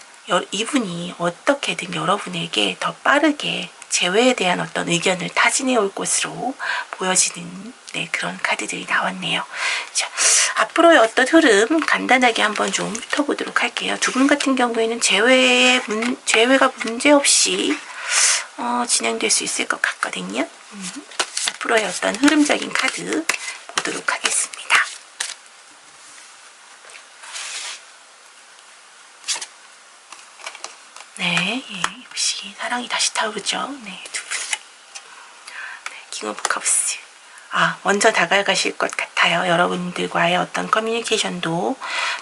Speaker 1: 이분이 어떻게든 여러분에게 더 빠르게 재회에 대한 어떤 의견을 타진해 올 것으로 보여지는 네, 그런 카드들이 나왔네요. 자, 앞으로의 어떤 흐름 간단하게 한번 좀 훑어보도록 할게요. 두 분 같은 경우에는 재회가 문제없이 진행될 수 있을 것 같거든요. 앞으로의 어떤 흐름적인 카드 보도록 하겠습니다. 네, 예, 역시 사랑이 다시 타오르죠. 네, 두 분. 네, 킹 오브 컵스. 먼저 다가가실 것 같아요. 여러분들과의 어떤 커뮤니케이션도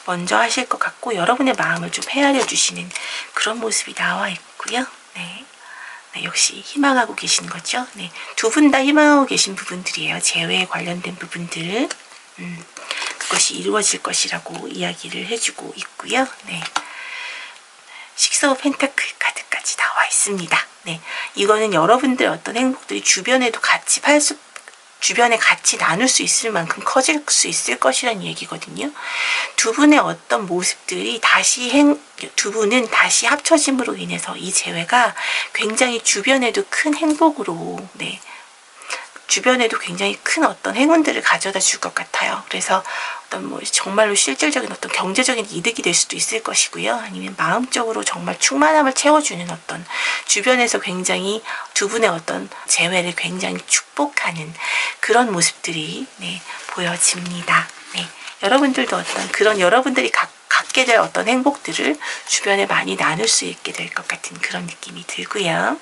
Speaker 1: 먼저 하실 것 같고, 여러분의 마음을 좀 헤아려 주시는 그런 모습이 나와 있고요. 네. 네, 역시 희망하고 계신 거죠. 네, 두 분 다 희망하고 계신 부분들이에요. 재회에 관련된 부분들. 그것이 이루어질 것이라고 이야기를 해주고 있고요. 네. 식스 오브 펜타클 카드까지 나와 있습니다. 네, 이거는 여러분들의 어떤 행복들이 주변에 같이 나눌 수 있을 만큼 커질 수 있을 것이라는 얘기거든요. 두 분의 어떤 모습들이 두 분은 다시 합쳐짐으로 인해서 이 재회가 굉장히 주변에도 큰 행복으로, 네, 주변에도 굉장히 큰 어떤 행운들을 가져다 줄 것 같아요. 그래서 어떤 정말로 실질적인 어떤 경제적인 이득이 될 수도 있을 것이고요. 아니면 마음적으로 정말 충만함을 채워주는 어떤 주변에서 굉장히 두 분의 어떤 재회를 굉장히 축복하는 그런 모습들이 네, 보여집니다. 네, 여러분들도 어떤 그런 여러분들이 갖게 될 어떤 행복들을 주변에 많이 나눌 수 있게 될 것 같은 그런 느낌이 들고요.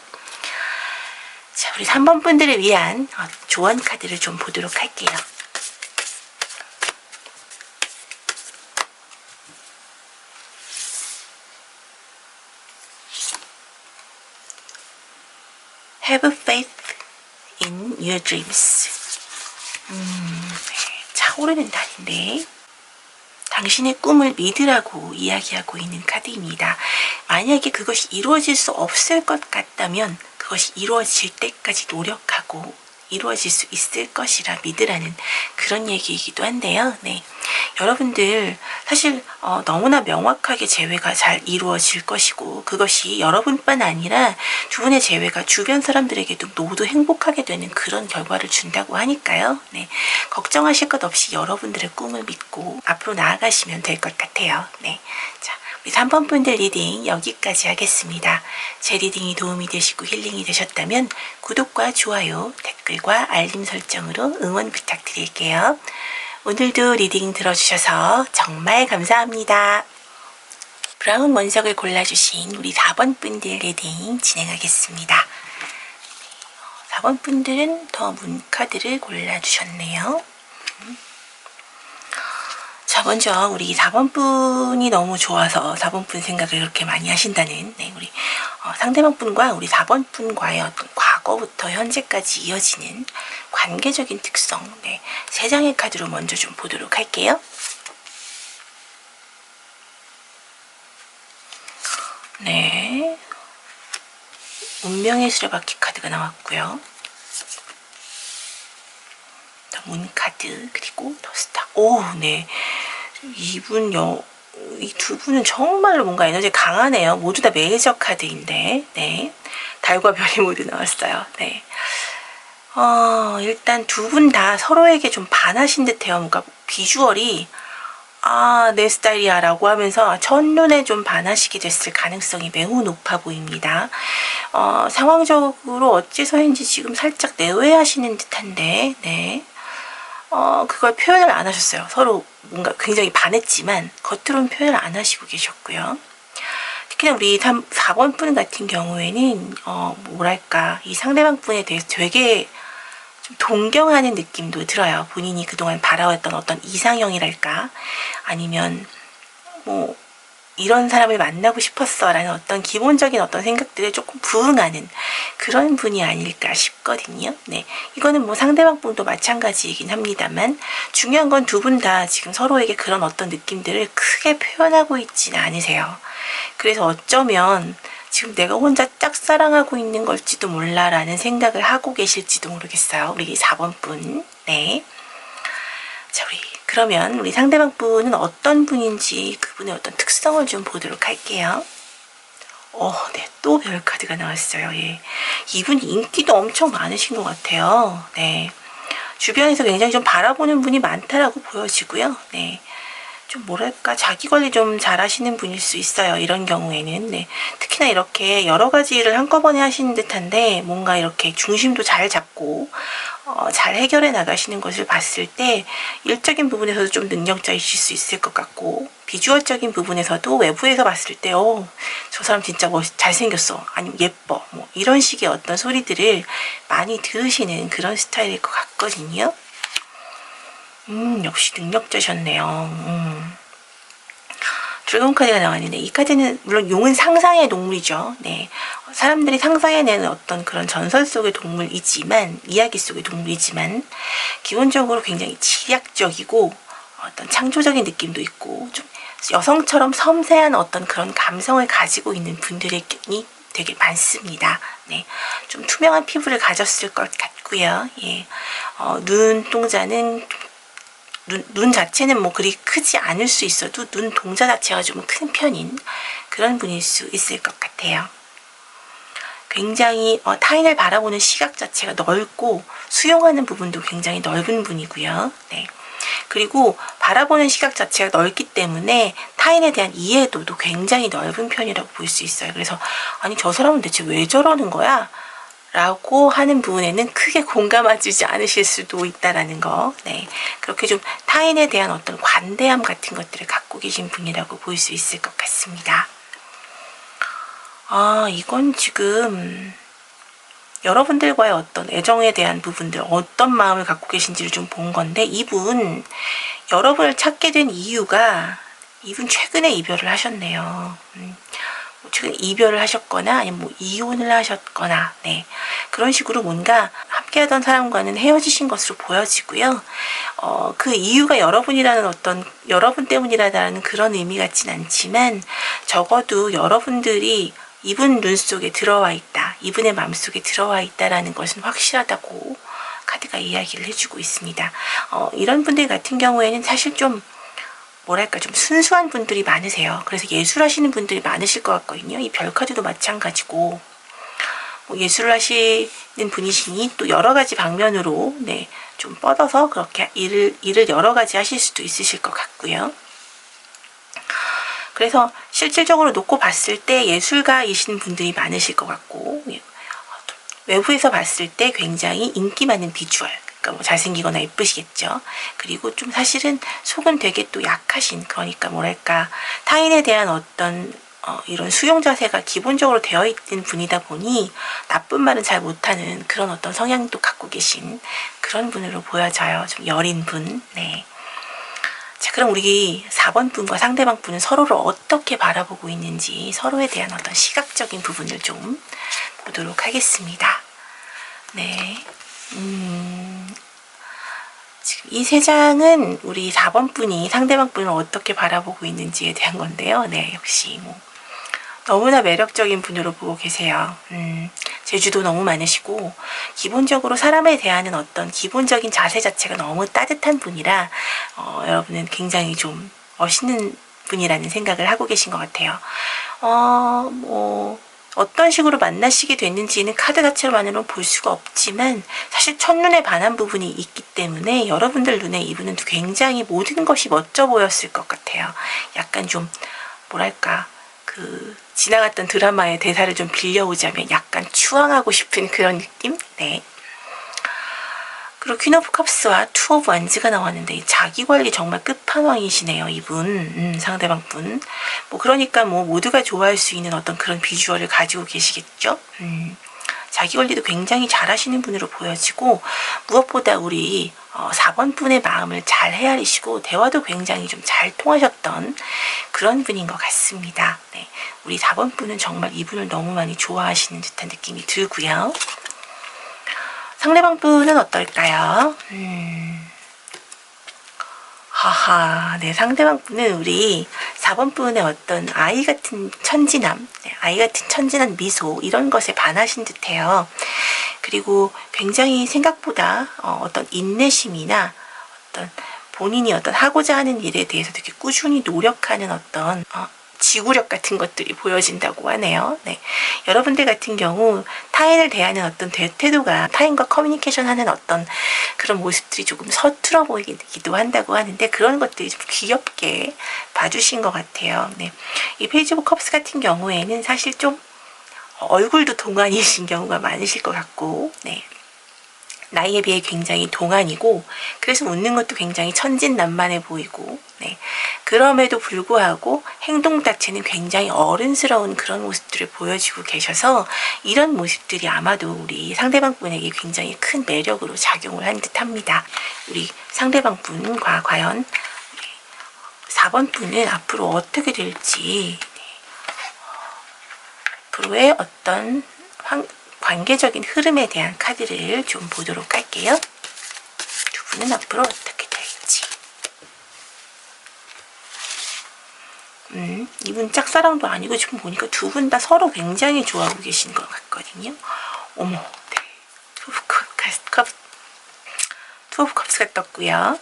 Speaker 1: 자, 우리 3번 분들을 위한 조언 카드를 좀 보도록 할게요. Have faith in your dreams. 차오르는 달인데 당신의 꿈을 믿으라고 이야기하고 있는 카드입니다. 만약에 그것이 이루어질 수 없을 것 같다면 그것이 이루어질 때까지 노력하고 이루어질 수 있을 것이라 믿으라는 그런 얘기이기도 한데요. 네, 여러분들 사실 너무나 명확하게 재회가 잘 이루어질 것이고, 그것이 여러분뿐 아니라 두 분의 재회가 주변 사람들에게도 모두 행복하게 되는 그런 결과를 준다고 하니까요. 네, 걱정하실 것 없이 여러분들의 꿈을 믿고 앞으로 나아가시면 될 것 같아요. 네, 자, 우리 3번 분들 리딩 여기까지 하겠습니다. 제 리딩이 도움이 되시고 힐링이 되셨다면 구독과 좋아요, 댓글과 알림 설정으로 응원 부탁드릴게요. 오늘도 리딩 들어주셔서 정말 감사합니다. 브라운 원석을 골라주신 우리 4번 분들 리딩 진행하겠습니다. 4번 분들은 더 문 카드를 골라주셨네요. 자, 먼저 우리 4번 분이 너무 좋아서 4번 분 생각을 그렇게 많이 하신다는 네, 우리 상대방 분과 우리 4번 분과의 어떤 과거부터 현재까지 이어지는 관계적인 특성, 네, 3장의 카드로 먼저 좀 보도록 할게요. 네, 운명의 수레바퀴 카드가 나왔고요. 문 카드, 그리고 더 스타. 오, 네. 이 두 분은 정말로 뭔가 에너지가 강하네요. 모두 다 메이저 카드인데, 네. 달과 별이 모두 나왔어요. 네. 일단 두 분 다 서로에게 좀 반하신 듯해요. 뭔가 비주얼이 내 스타일이야 라고 하면서 첫눈에 좀 반하시게 됐을 가능성이 매우 높아 보입니다. 상황적으로 어째서인지 지금 살짝 내외하시는 듯한데, 네. 그걸 표현을 안 하셨어요. 서로 뭔가 굉장히 반했지만 겉으로는 표현을 안 하시고 계셨고요. 특히나 우리 4번 분 같은 경우에는 뭐랄까, 이 상대방 분에 대해서 되게 좀 동경하는 느낌도 들어요. 본인이 그동안 바라왔던 어떤 이상형이랄까, 아니면 뭐 이런 사람을 만나고 싶었어 라는 어떤 기본적인 어떤 생각들에 조금 부응하는 그런 분이 아닐까 싶거든요. 네, 이거는 뭐 상대방 분도 마찬가지이긴 합니다만, 중요한 건 두 분 다 지금 서로에게 그런 어떤 느낌들을 크게 표현하고 있지는 않으세요. 그래서 어쩌면 지금 내가 혼자 짝사랑하고 있는 걸지도 몰라 라는 생각을 하고 계실지도 모르겠어요. 우리 4번 분. 네. 자, 그러면 우리 상대방 분은 어떤 분인지 그분의 어떤 특성을 좀 보도록 할게요. 네, 또 별 카드가 나왔어요. 예. 이분 인기도 엄청 많으신 것 같아요. 네. 주변에서 굉장히 좀 바라보는 분이 많다라고 보여지고요. 네. 좀 뭐랄까, 자기 관리 좀 잘하시는 분일 수 있어요. 이런 경우에는. 네. 특히나 이렇게 여러 가지 일을 한꺼번에 하시는 듯한데, 뭔가 이렇게 중심도 잘 잡고 잘 해결해 나가시는 것을 봤을 때 일적인 부분에서도 좀 능력자이실 수 있을 것 같고, 비주얼적인 부분에서도 외부에서 봤을 때 저 사람 진짜 잘생겼어, 아니면 예뻐, 뭐 이런 식의 어떤 소리들을 많이 들으시는 그런 스타일일 것 같거든요. 역시 능력자셨네요. 드래곤 카드가 나왔는데, 이 카드는 물론 용은 상상의 동물이죠. 네, 사람들이 상상해내는 어떤 그런 전설 속의 동물이지만, 이야기 속의 동물이지만, 기본적으로 굉장히 지략적이고 어떤 창조적인 느낌도 있고, 좀 여성처럼 섬세한 어떤 그런 감성을 가지고 있는 분들이 되게 많습니다. 네, 좀 투명한 피부를 가졌을 것 같고요. 예, 눈동자는 눈 자체는 뭐 그리 크지 않을 수 있어도 눈 동자 자체가 좀 큰 편인 그런 분일 수 있을 것 같아요. 굉장히 타인을 바라보는 시각 자체가 넓고 수용하는 부분도 굉장히 넓은 분이고요. 네. 그리고 바라보는 시각 자체가 넓기 때문에 타인에 대한 이해도도 굉장히 넓은 편이라고 볼 수 있어요. 그래서 아니, 저 사람은 대체 왜 저러는 거야? 라고 하는 부분에는 크게 공감하지 않으실 수도 있다라는 거. 네, 그렇게 좀 타인에 대한 어떤 관대함 같은 것들을 갖고 계신 분이라고 볼 수 있을 것 같습니다. 이건 지금 여러분들과의 어떤 애정에 대한 부분들, 어떤 마음을 갖고 계신지를 좀 본 건데, 이분 여러분을 찾게 된 이유가, 이분 최근에 이별을 하셨네요. 최근 이별을 하셨거나 아니면 뭐 이혼을 하셨거나, 네, 그런 식으로 뭔가 함께하던 사람과는 헤어지신 것으로 보여지고요. 그 이유가 여러분 때문이라는 그런 의미 같진 않지만, 적어도 여러분들이 이분 눈 속에 들어와 있다, 이분의 마음속에 들어와 있다라는 것은 확실하다고 카드가 이야기를 해주고 있습니다. 이런 분들 같은 경우에는 사실 좀 뭐랄까, 좀 순수한 분들이 많으세요. 그래서 예술하시는 분들이 많으실 것 같거든요. 이 별카드도 마찬가지고, 뭐 예술을 하시는 분이시니 또 여러 가지 방면으로, 네, 좀 뻗어서 그렇게 일을 여러 가지 하실 수도 있으실 것 같고요. 그래서 실질적으로 놓고 봤을 때 예술가이신 분들이 많으실 것 같고, 외부에서 봤을 때 굉장히 인기 많은 비주얼, 뭐 잘생기거나 예쁘시겠죠. 그리고 좀 사실은 속은 되게 또 약하신, 그러니까 뭐랄까, 타인에 대한 어떤 이런 수용 자세가 기본적으로 되어 있는 분이다 보니 나쁜 말은 잘 못하는 그런 어떤 성향도 갖고 계신 그런 분으로 보여져요. 좀 여린 분. 네. 자, 그럼 우리 4번 분과 상대방 분은 서로를 어떻게 바라보고 있는지, 서로에 대한 어떤 시각적인 부분을 좀 보도록 하겠습니다. 네. 지금 이 세 장은 우리 4번 분이 상대방 분을 어떻게 바라보고 있는지에 대한 건데요. 네, 역시 뭐 너무나 매력적인 분으로 보고 계세요. 재주도 너무 많으시고, 기본적으로 사람에 대하는 어떤 기본적인 자세 자체가 너무 따뜻한 분이라 여러분은 굉장히 좀 멋있는 분이라는 생각을 하고 계신 것 같아요. 뭐 어떤 식으로 만나시게 됐는지는 카드 자체로만으로 볼 수가 없지만 사실 첫눈에 반한 부분이 있기 때문에 여러분들 눈에 이분은 굉장히 모든 것이 멋져 보였을 것 같아요. 약간 좀 뭐랄까 지나갔던 드라마의 대사를 좀 빌려오자면 약간 추앙하고 싶은 그런 느낌? 네. 그리고 퀸 오브 컵스와 투 오브 완즈가 나왔는데 자기관리 정말 끝판왕이시네요. 이분 상대방 분. 뭐 그러니까 뭐 모두가 좋아할 수 있는 어떤 그런 비주얼을 가지고 계시겠죠. 자기관리도 굉장히 잘하시는 분으로 보여지고 무엇보다 우리 4번 분의 마음을 잘 헤아리시고 대화도 굉장히 좀 잘 통하셨던 그런 분인 것 같습니다. 네, 우리 4번 분은 정말 이분을 너무 많이 좋아하시는 듯한 느낌이 들고요. 상대방 분은 어떨까요? 하하, 네, 상대방 분은 우리 4번 분의 어떤 아이 같은 천진함, 네, 아이 같은 천진한 미소, 이런 것에 반하신 듯해요. 그리고 굉장히 생각보다 어떤 인내심이나 어떤 본인이 어떤 하고자 하는 일에 대해서 되게 꾸준히 노력하는 어떤 지구력 같은 것들이 보여진다고 하네요. 네. 여러분들 같은 경우 타인을 대하는 어떤 태도가 타인과 커뮤니케이션 하는 어떤 그런 모습들이 조금 서툴어 보이기도 한다고 하는데 그런 것들이 좀 귀엽게 봐주신 것 같아요. 네. 이 페이지 오브 컵스 같은 경우에는 사실 좀 얼굴도 동안이신 경우가 많으실 것 같고, 네. 나이에 비해 굉장히 동안이고 그래서 웃는 것도 굉장히 천진난만해 보이고, 네. 그럼에도 불구하고 행동 자체는 굉장히 어른스러운 그런 모습들을 보여주고 계셔서 이런 모습들이 아마도 우리 상대방 분에게 굉장히 큰 매력으로 작용을 한 듯합니다. 우리 상대방 분과 과연 4번 분은 앞으로 어떻게 될지, 앞으로의 어떤 관계적인 흐름에 대한 카드를 좀 보도록 할게요. 두 분은 앞으로 어떻게 될지. 이분 짝사랑도 아니고 지금 보니까 두 분 다 서로 굉장히 좋아하고 계신 것 같거든요. 어머, 네. 투 오브 컵스가 떴고요.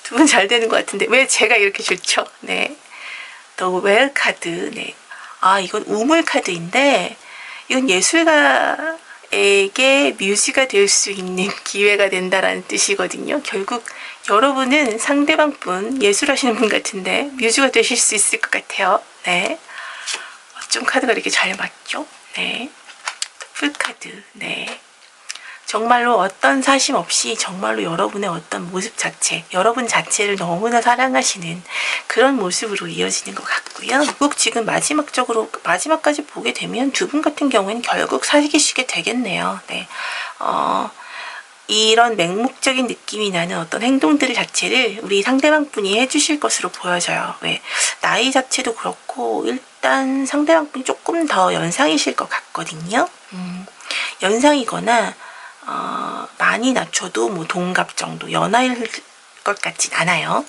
Speaker 1: 두 분 잘 되는 것 같은데 왜 제가 이렇게 좋죠? 네. 더 웰 카드. 네. 아, 이건 우물 카드인데 이건 예술가에게 뮤즈가 될 수 있는 기회가 된다라는 뜻이거든요. 결국 여러분은 상대방 분, 예술하시는 분 같은데 뮤즈가 되실 수 있을 것 같아요. 네. 어쩜 카드가 이렇게 잘 맞죠? 네. 풀카드. 네. 정말로 어떤 사심 없이 정말로 여러분의 어떤 모습 자체, 여러분 자체를 너무나 사랑하시는 그런 모습으로 이어지는 것 같고요. 결국 지금 마지막까지 보게 되면 두 분 같은 경우에는 결국 사귀시게 되겠네요. 네. 이런 맹목적인 느낌이 나는 어떤 행동들 자체를 우리 상대방 분이 해주실 것으로 보여져요. 왜? 나이 자체도 그렇고 일단 상대방 분이 조금 더 연상이실 것 같거든요. 연상이거나 많이 낮춰도 뭐 동갑 정도, 연하일 것 같진 않아요.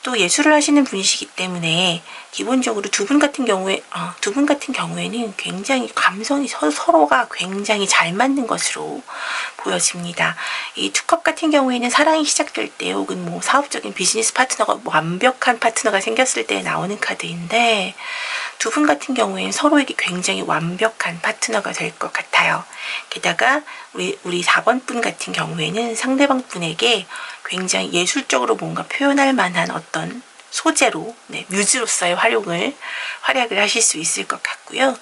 Speaker 1: 또 예술을 하시는 분이시기 때문에 기본적으로 두 분 같은 경우에는 굉장히 감성이 서로가 굉장히 잘 맞는 것으로 보여집니다. 이 투컵 같은 경우에는 사랑이 시작될 때 혹은 뭐 사업적인 비즈니스 파트너가 완벽한 파트너가 생겼을 때 나오는 카드인데 두 분 같은 경우에는 서로에게 굉장히 완벽한 파트너가 될 것 같아요. 게다가 우리 4번 분 같은 경우에는 상대방 분에게 굉장히 예술적으로 뭔가 표현할 만한 어떤 소재로, 네, 뮤즈로서의 활약을 하실 수 있을 것 같고요.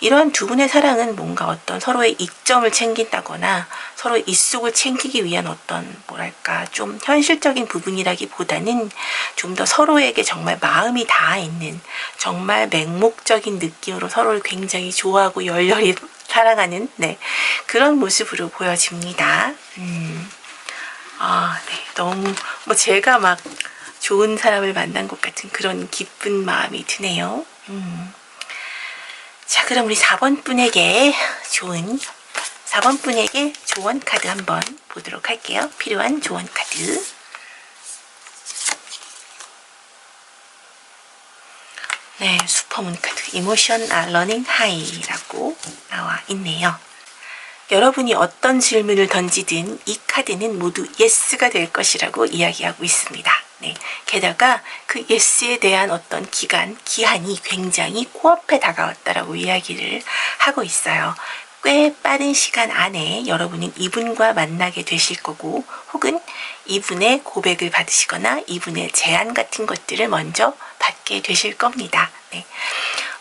Speaker 1: 이러한 두 분의 사랑은 뭔가 어떤 서로의 이점을 챙긴다거나 서로의 이속을 챙기기 위한 어떤 뭐랄까 좀 현실적인 부분이라기보다는 좀 더 서로에게 정말 마음이 닿아 있는 정말 맹목적인 느낌으로 서로를 굉장히 좋아하고 열렬히 사랑하는, 네, 그런 모습으로 보여집니다. 네, 너무 뭐 제가 막 좋은 사람을 만난 것 같은 그런 기쁜 마음이 드네요. 자, 그럼 우리 4번 분에게 조언 카드 한번 보도록 할게요. 필요한 조언 카드. 네, 슈퍼문 카드. Emotion are running high라고 나와 있네요. 여러분이 어떤 질문을 던지든 이 카드는 모두 예스가 될 것이라고 이야기하고 있습니다. 네. 게다가 그 예스에 대한 어떤 기한이 굉장히 코앞에 다가왔다라고 이야기를 하고 있어요. 꽤 빠른 시간 안에 여러분은 이분과 만나게 되실 거고, 혹은 이분의 고백을 받으시거나 이분의 제안 같은 것들을 먼저 받게 되실 겁니다. 네.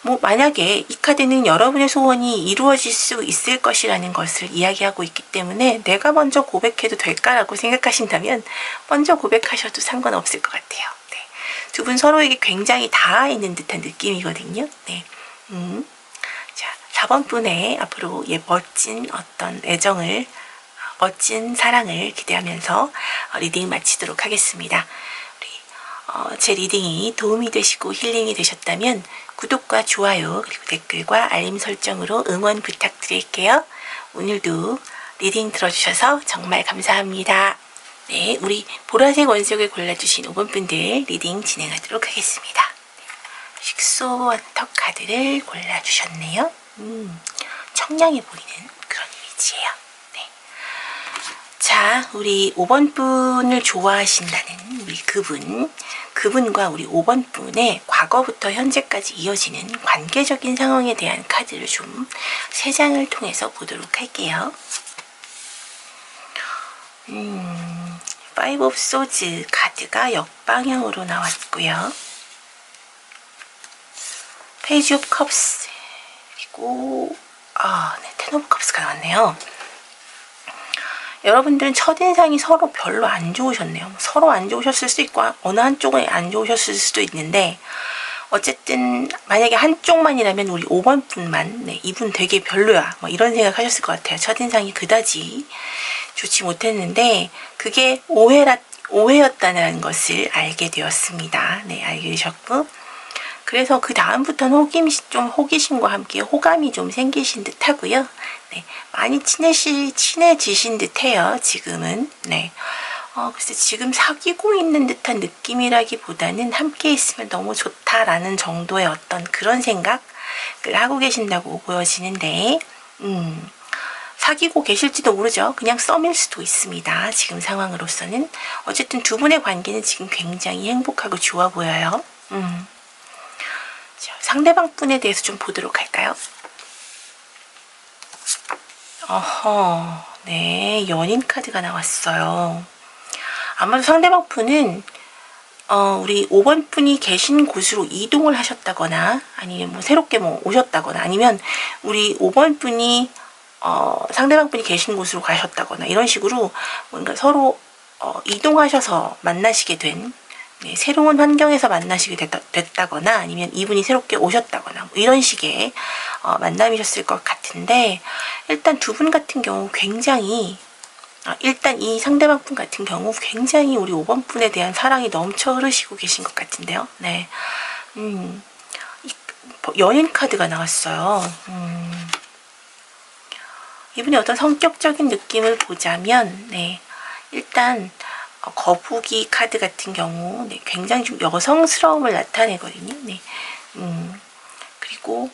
Speaker 1: 뭐 만약에 이 카드는 여러분의 소원이 이루어질 수 있을 것이라는 것을 이야기하고 있기 때문에 내가 먼저 고백해도 될까라고 생각하신다면 먼저 고백하셔도 상관없을 것 같아요. 네. 두 분 서로에게 굉장히 닿아 있는 듯한 느낌이거든요. 네. 자, 4번 분의 앞으로 멋진 어떤 애정을, 멋진 사랑을 기대하면서 리딩 마치도록 하겠습니다. 제 리딩이 도움이 되시고 힐링이 되셨다면 구독과 좋아요 그리고 댓글과 알림 설정으로 응원 부탁드릴게요. 오늘도 리딩 들어주셔서 정말 감사합니다. 네, 우리 보라색 원석을 골라주신 5번 분들 리딩 진행하도록 하겠습니다. 식소 원턱 카드를 골라주셨네요. 청량해 보이는 그런 이미지예요. 네. 자, 우리 5번 분을 좋아하신다는 우리 그분과 우리 5번 분의 과거부터 현재까지 이어지는 관계적인 상황에 대한 카드를 좀 3장을 통해서 보도록 할게요. Five of Swords 카드가 역방향으로 나왔고요. Page of Cups 그리고 네, Ten of Cups가 나왔네요. 여러분들은 첫인상이 서로 별로 안 좋으셨네요. 서로 안 좋으셨을 수도 있고 어느 한쪽에 안 좋으셨을 수도 있는데, 어쨌든 만약에 한쪽만이라면 우리 5번 분만 네, 이분 되게 별로야 뭐 이런 생각하셨을 것 같아요. 첫인상이 그다지 좋지 못했는데 그게 오해였다는 것을 알게 되었습니다. 네, 알게 되셨고, 그래서 그 다음부터는 호기심과 함께 호감이 좀 생기신 듯 하고요. 네, 많이 친해지신 듯 해요, 지금은. 네. 글쎄, 지금 사귀고 있는 듯한 느낌이라기보다는 함께 있으면 너무 좋다라는 정도의 어떤 그런 생각을 하고 계신다고 보여지는데, 사귀고 계실지도 모르죠. 그냥 썸일 수도 있습니다. 지금 상황으로서는. 어쨌든 두 분의 관계는 지금 굉장히 행복하고 좋아 보여요. 자, 상대방 분에 대해서 좀 보도록 할까요? 네, 연인 카드가 나왔어요. 아마도 상대방 분은 우리 5번 분이 계신 곳으로 이동을 하셨다거나, 아니면 뭐 새롭게 뭐 오셨다거나, 아니면 우리 5번 분이 상대방 분이 계신 곳으로 가셨다거나, 이런 식으로 뭔가 서로 이동하셔서 만나시게 된, 네, 새로운 환경에서 만나시게 됐다거나, 아니면 이분이 새롭게 오셨다거나, 뭐 이런 식의 만남이셨을 것 같은데, 일단 두 분 같은 경우 굉장히, 일단 이 상대방 분 같은 경우 굉장히 우리 5번 분에 대한 사랑이 넘쳐 흐르시고 계신 것 같은데요. 네. 연인 카드가 나왔어요. 이분의 어떤 성격적인 느낌을 보자면, 네, 일단 거북이 카드 같은 경우 네, 굉장히 좀 여성스러움을 나타내거든요. 네. 그리고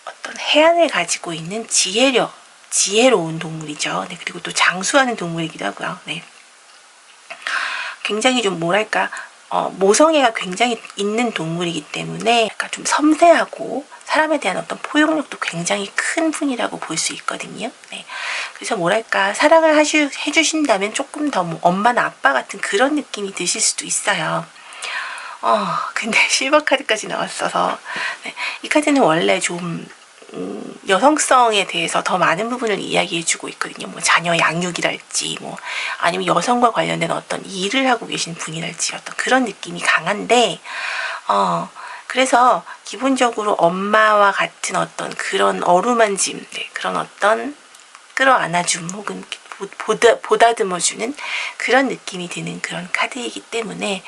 Speaker 1: 어떤 해안을 가지고 있는 지혜로운 동물이죠. 네, 그리고 또 장수하는 동물이기도 하고요. 네. 굉장히 좀 뭐랄까, 모성애가 굉장히 있는 동물이기 때문에 약간 좀 섬세하고 사람에 대한 어떤 포용력도 굉장히 큰 분이라고 볼 수 있거든요. 네. 그래서 뭐랄까, 사랑을 해주신다면 조금 더 뭐 엄마나 아빠 같은 그런 느낌이 드실 수도 있어요. 근데 실버 카드까지 나왔어서, 네. 이 카드는 원래 좀 여성성에 대해서 더 많은 부분을 이야기해주고 있거든요. 뭐 자녀 양육이랄지, 뭐 아니면 여성과 관련된 어떤 일을 하고 계신 분이랄지 어떤 그런 느낌이 강한데, 그래서 기본적으로 엄마와 같은 어떤 그런 어루만짐, 네, 그런 어떤 끌어안아줌 혹은 보다듬어주는 그런 느낌이 드는 그런 카드이기 때문에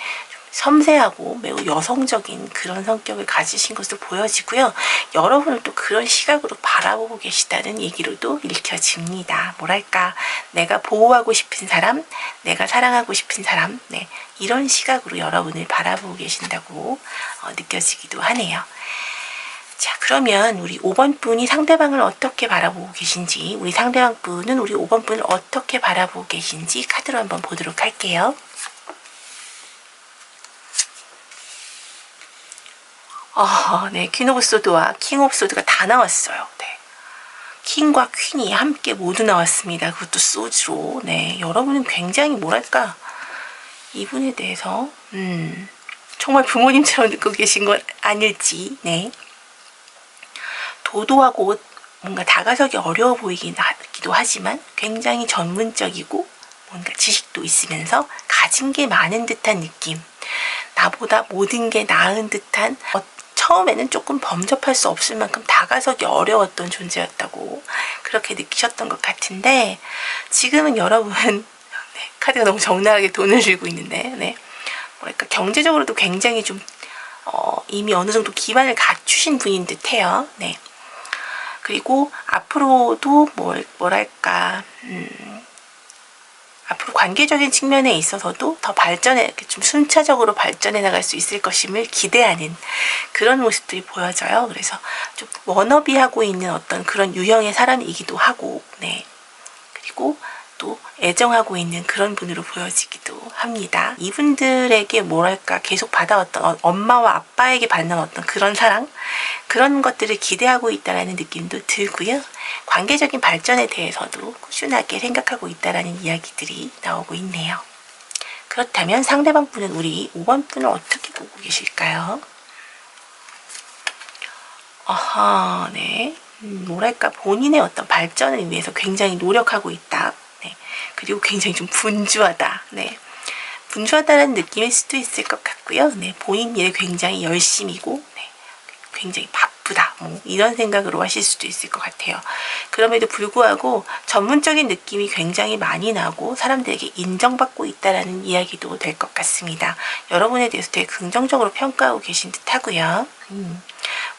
Speaker 1: 섬세하고 매우 여성적인 그런 성격을 가지신 것으로 보여지고요. 여러분을 또 그런 시각으로 바라보고 계시다는 얘기로도 읽혀집니다. 뭐랄까, 내가 보호하고 싶은 사람, 내가 사랑하고 싶은 사람, 네, 이런 시각으로 여러분을 바라보고 계신다고 느껴지기도 하네요. 자, 그러면 우리 5번 분이 상대방을 어떻게 바라보고 계신지, 우리 상대방 분은 우리 5번 분을 어떻게 바라보고 계신지 카드로 한번 보도록 할게요. 네, 퀸 오브 소드와 킹 오브 소드가 다 나왔어요. 네. 킹과 퀸이 함께 모두 나왔습니다. 그것도 소주로. 네, 여러분은 굉장히 뭐랄까 이분에 대해서 정말 부모님처럼 듣고 계신 건 아닐지. 네. 도도하고 뭔가 다가서기 어려워 보이기도 하지만 굉장히 전문적이고 뭔가 지식도 있으면서 가진 게 많은 듯한 느낌. 나보다 모든 게 나은 듯한 처음에는 조금 범접할 수 없을 만큼 다가서기 어려웠던 존재였다고 그렇게 느끼셨던 것 같은데 지금은 여러분 네, 카드가 너무 적나라하게 돈을 들고 있는데 네, 뭐랄까 경제적으로도 굉장히 좀 이미 어느 정도 기반을 갖추신 분인 듯해요. 네. 그리고 앞으로도 뭐랄까 앞으로 관계적인 측면에 있어서도 더 좀 순차적으로 발전해 나갈 수 있을 것임을 기대하는 그런 모습들이 보여져요. 그래서 좀 워너비하고 있는 어떤 그런 유형의 사람이기도 하고, 네. 그리고 또 애정하고 있는 그런 분으로 보여지기도 합니다. 이분들에게 뭐랄까 계속 받아왔던 엄마와 아빠에게 받는 어떤 그런 사랑, 그런 것들을 기대하고 있다라는 느낌도 들고요. 관계적인 발전에 대해서도 꾸준하게 생각하고 있다라는 이야기들이 나오고 있네요. 그렇다면 상대방 분은 우리 5번 분을 어떻게 보고 계실까요? 네. 뭐랄까 본인의 어떤 발전을 위해서 굉장히 노력하고 있다. 네. 그리고 굉장히 좀 분주하다. 네. 분주하다는 느낌일 수도 있을 것 같고요. 네. 본인 일에 굉장히 열심이고, 네. 굉장히 바쁘다. 이런 생각으로 하실 수도 있을 것 같아요. 그럼에도 불구하고 전문적인 느낌이 굉장히 많이 나고 사람들에게 인정받고 있다라는 이야기도 될 것 같습니다. 여러분에 대해서 되게 긍정적으로 평가하고 계신 듯 하고요.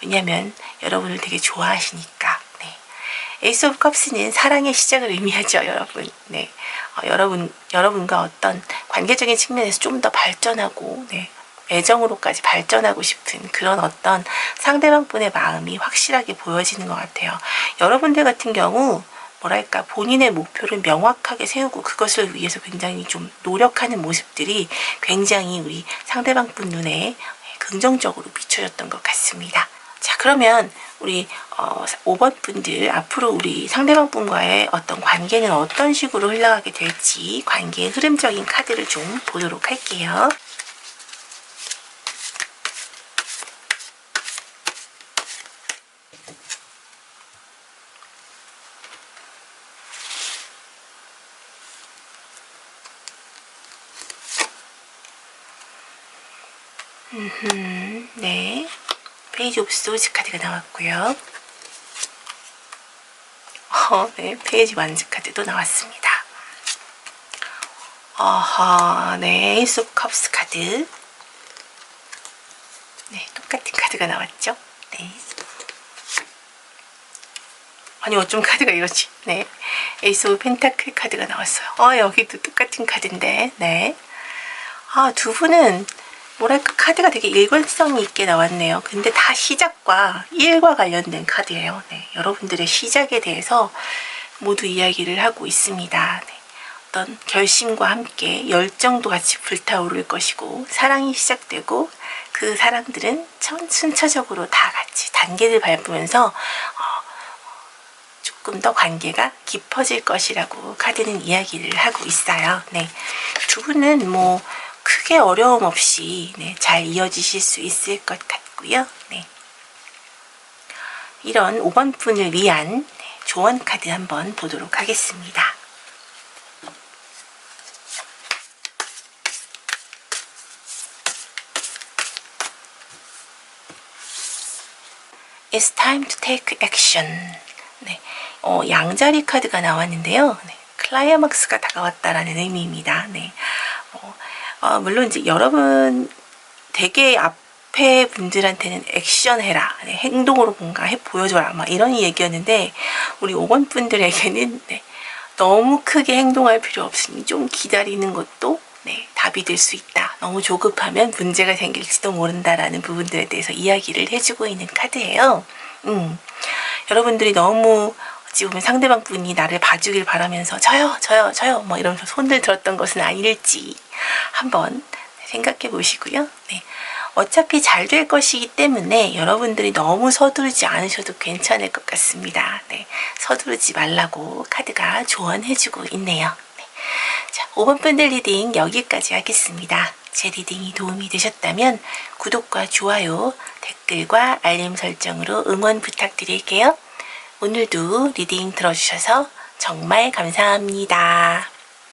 Speaker 1: 왜냐하면 여러분을 되게 좋아하시니까. 네. 에이스 오브 컵스는 사랑의 시작을 의미하죠, 여러분. 네. 여러분과 어떤 관계적인 측면에서 좀 더 발전하고, 네. 애정으로까지 발전하고 싶은 그런 어떤 상대방 분의 마음이 확실하게 보여지는 것 같아요. 여러분들 같은 경우, 뭐랄까, 본인의 목표를 명확하게 세우고 그것을 위해서 굉장히 좀 노력하는 모습들이 굉장히 우리 상대방 분 눈에 긍정적으로 비춰졌던 것 같습니다. 자, 그러면 우리 5번 분들 앞으로 우리 상대방 분과의 어떤 관계는 어떤 식으로 흘러가게 될지 관계의 흐름적인 카드를 좀 보도록 할게요. 네. 페이지 오브 소즈 카드가 나왔고요. 네. 페이지 완즈 카드도 나왔습니다. 네. 에이스 오브 컵스 카드. 네. 똑같은 카드가 나왔죠? 네. 아니, 어쩜 카드가 이러지? 네. 에이스 오브 펜타클 카드가 나왔어요. 여기도 똑같은 카드인데, 네. 두 분은 뭐랄까 카드가 되게 일관성이 있게 나왔네요. 근데 다 시작과 일과 관련된 카드예요. 네, 여러분들의 시작에 대해서 모두 이야기를 하고 있습니다. 네, 어떤 결심과 함께 열정도 같이 불타오를 것이고 사랑이 시작되고 그 사랑들은 순차적으로 다 같이 단계를 밟으면서 조금 더 관계가 깊어질 것이라고 카드는 이야기를 하고 있어요. 네, 두 분은 뭐 크게 어려움 없이 네, 잘 이어지실 수 있을 것 같고요. 네. 이런 5번 분을 위한 조언 카드 한번 보도록 하겠습니다. It's time to take action. 네, 양자리 카드가 나왔는데요. 네, 클라이막스가 다가왔다라는 의미입니다. 네. 물론 이제 여러분 되게 앞에 분들한테는 액션 해라, 네, 행동으로 뭔가 보여줘라 막 이런 얘기였는데 우리 5번 분들에게는 네, 너무 크게 행동할 필요 없으니 좀 기다리는 것도 네, 답이 될 수 있다. 너무 조급하면 문제가 생길지도 모른다라는 부분들에 대해서 이야기를 해주고 있는 카드예요. 여러분들이 너무 어찌 보면 상대방 분이 나를 봐주길 바라면서 저요 뭐 이러면서 손을 들었던 것은 아닐지 한번 생각해 보시고요. 네. 어차피 잘 될 것이기 때문에 여러분들이 너무 서두르지 않으셔도 괜찮을 것 같습니다. 네, 서두르지 말라고 카드가 조언해주고 있네요. 네. 자, 5번 분들 리딩 여기까지 하겠습니다. 제 리딩이 도움이 되셨다면 구독과 좋아요, 댓글과 알림 설정으로 응원 부탁드릴게요. 오늘도 리딩 들어주셔서 정말 감사합니다.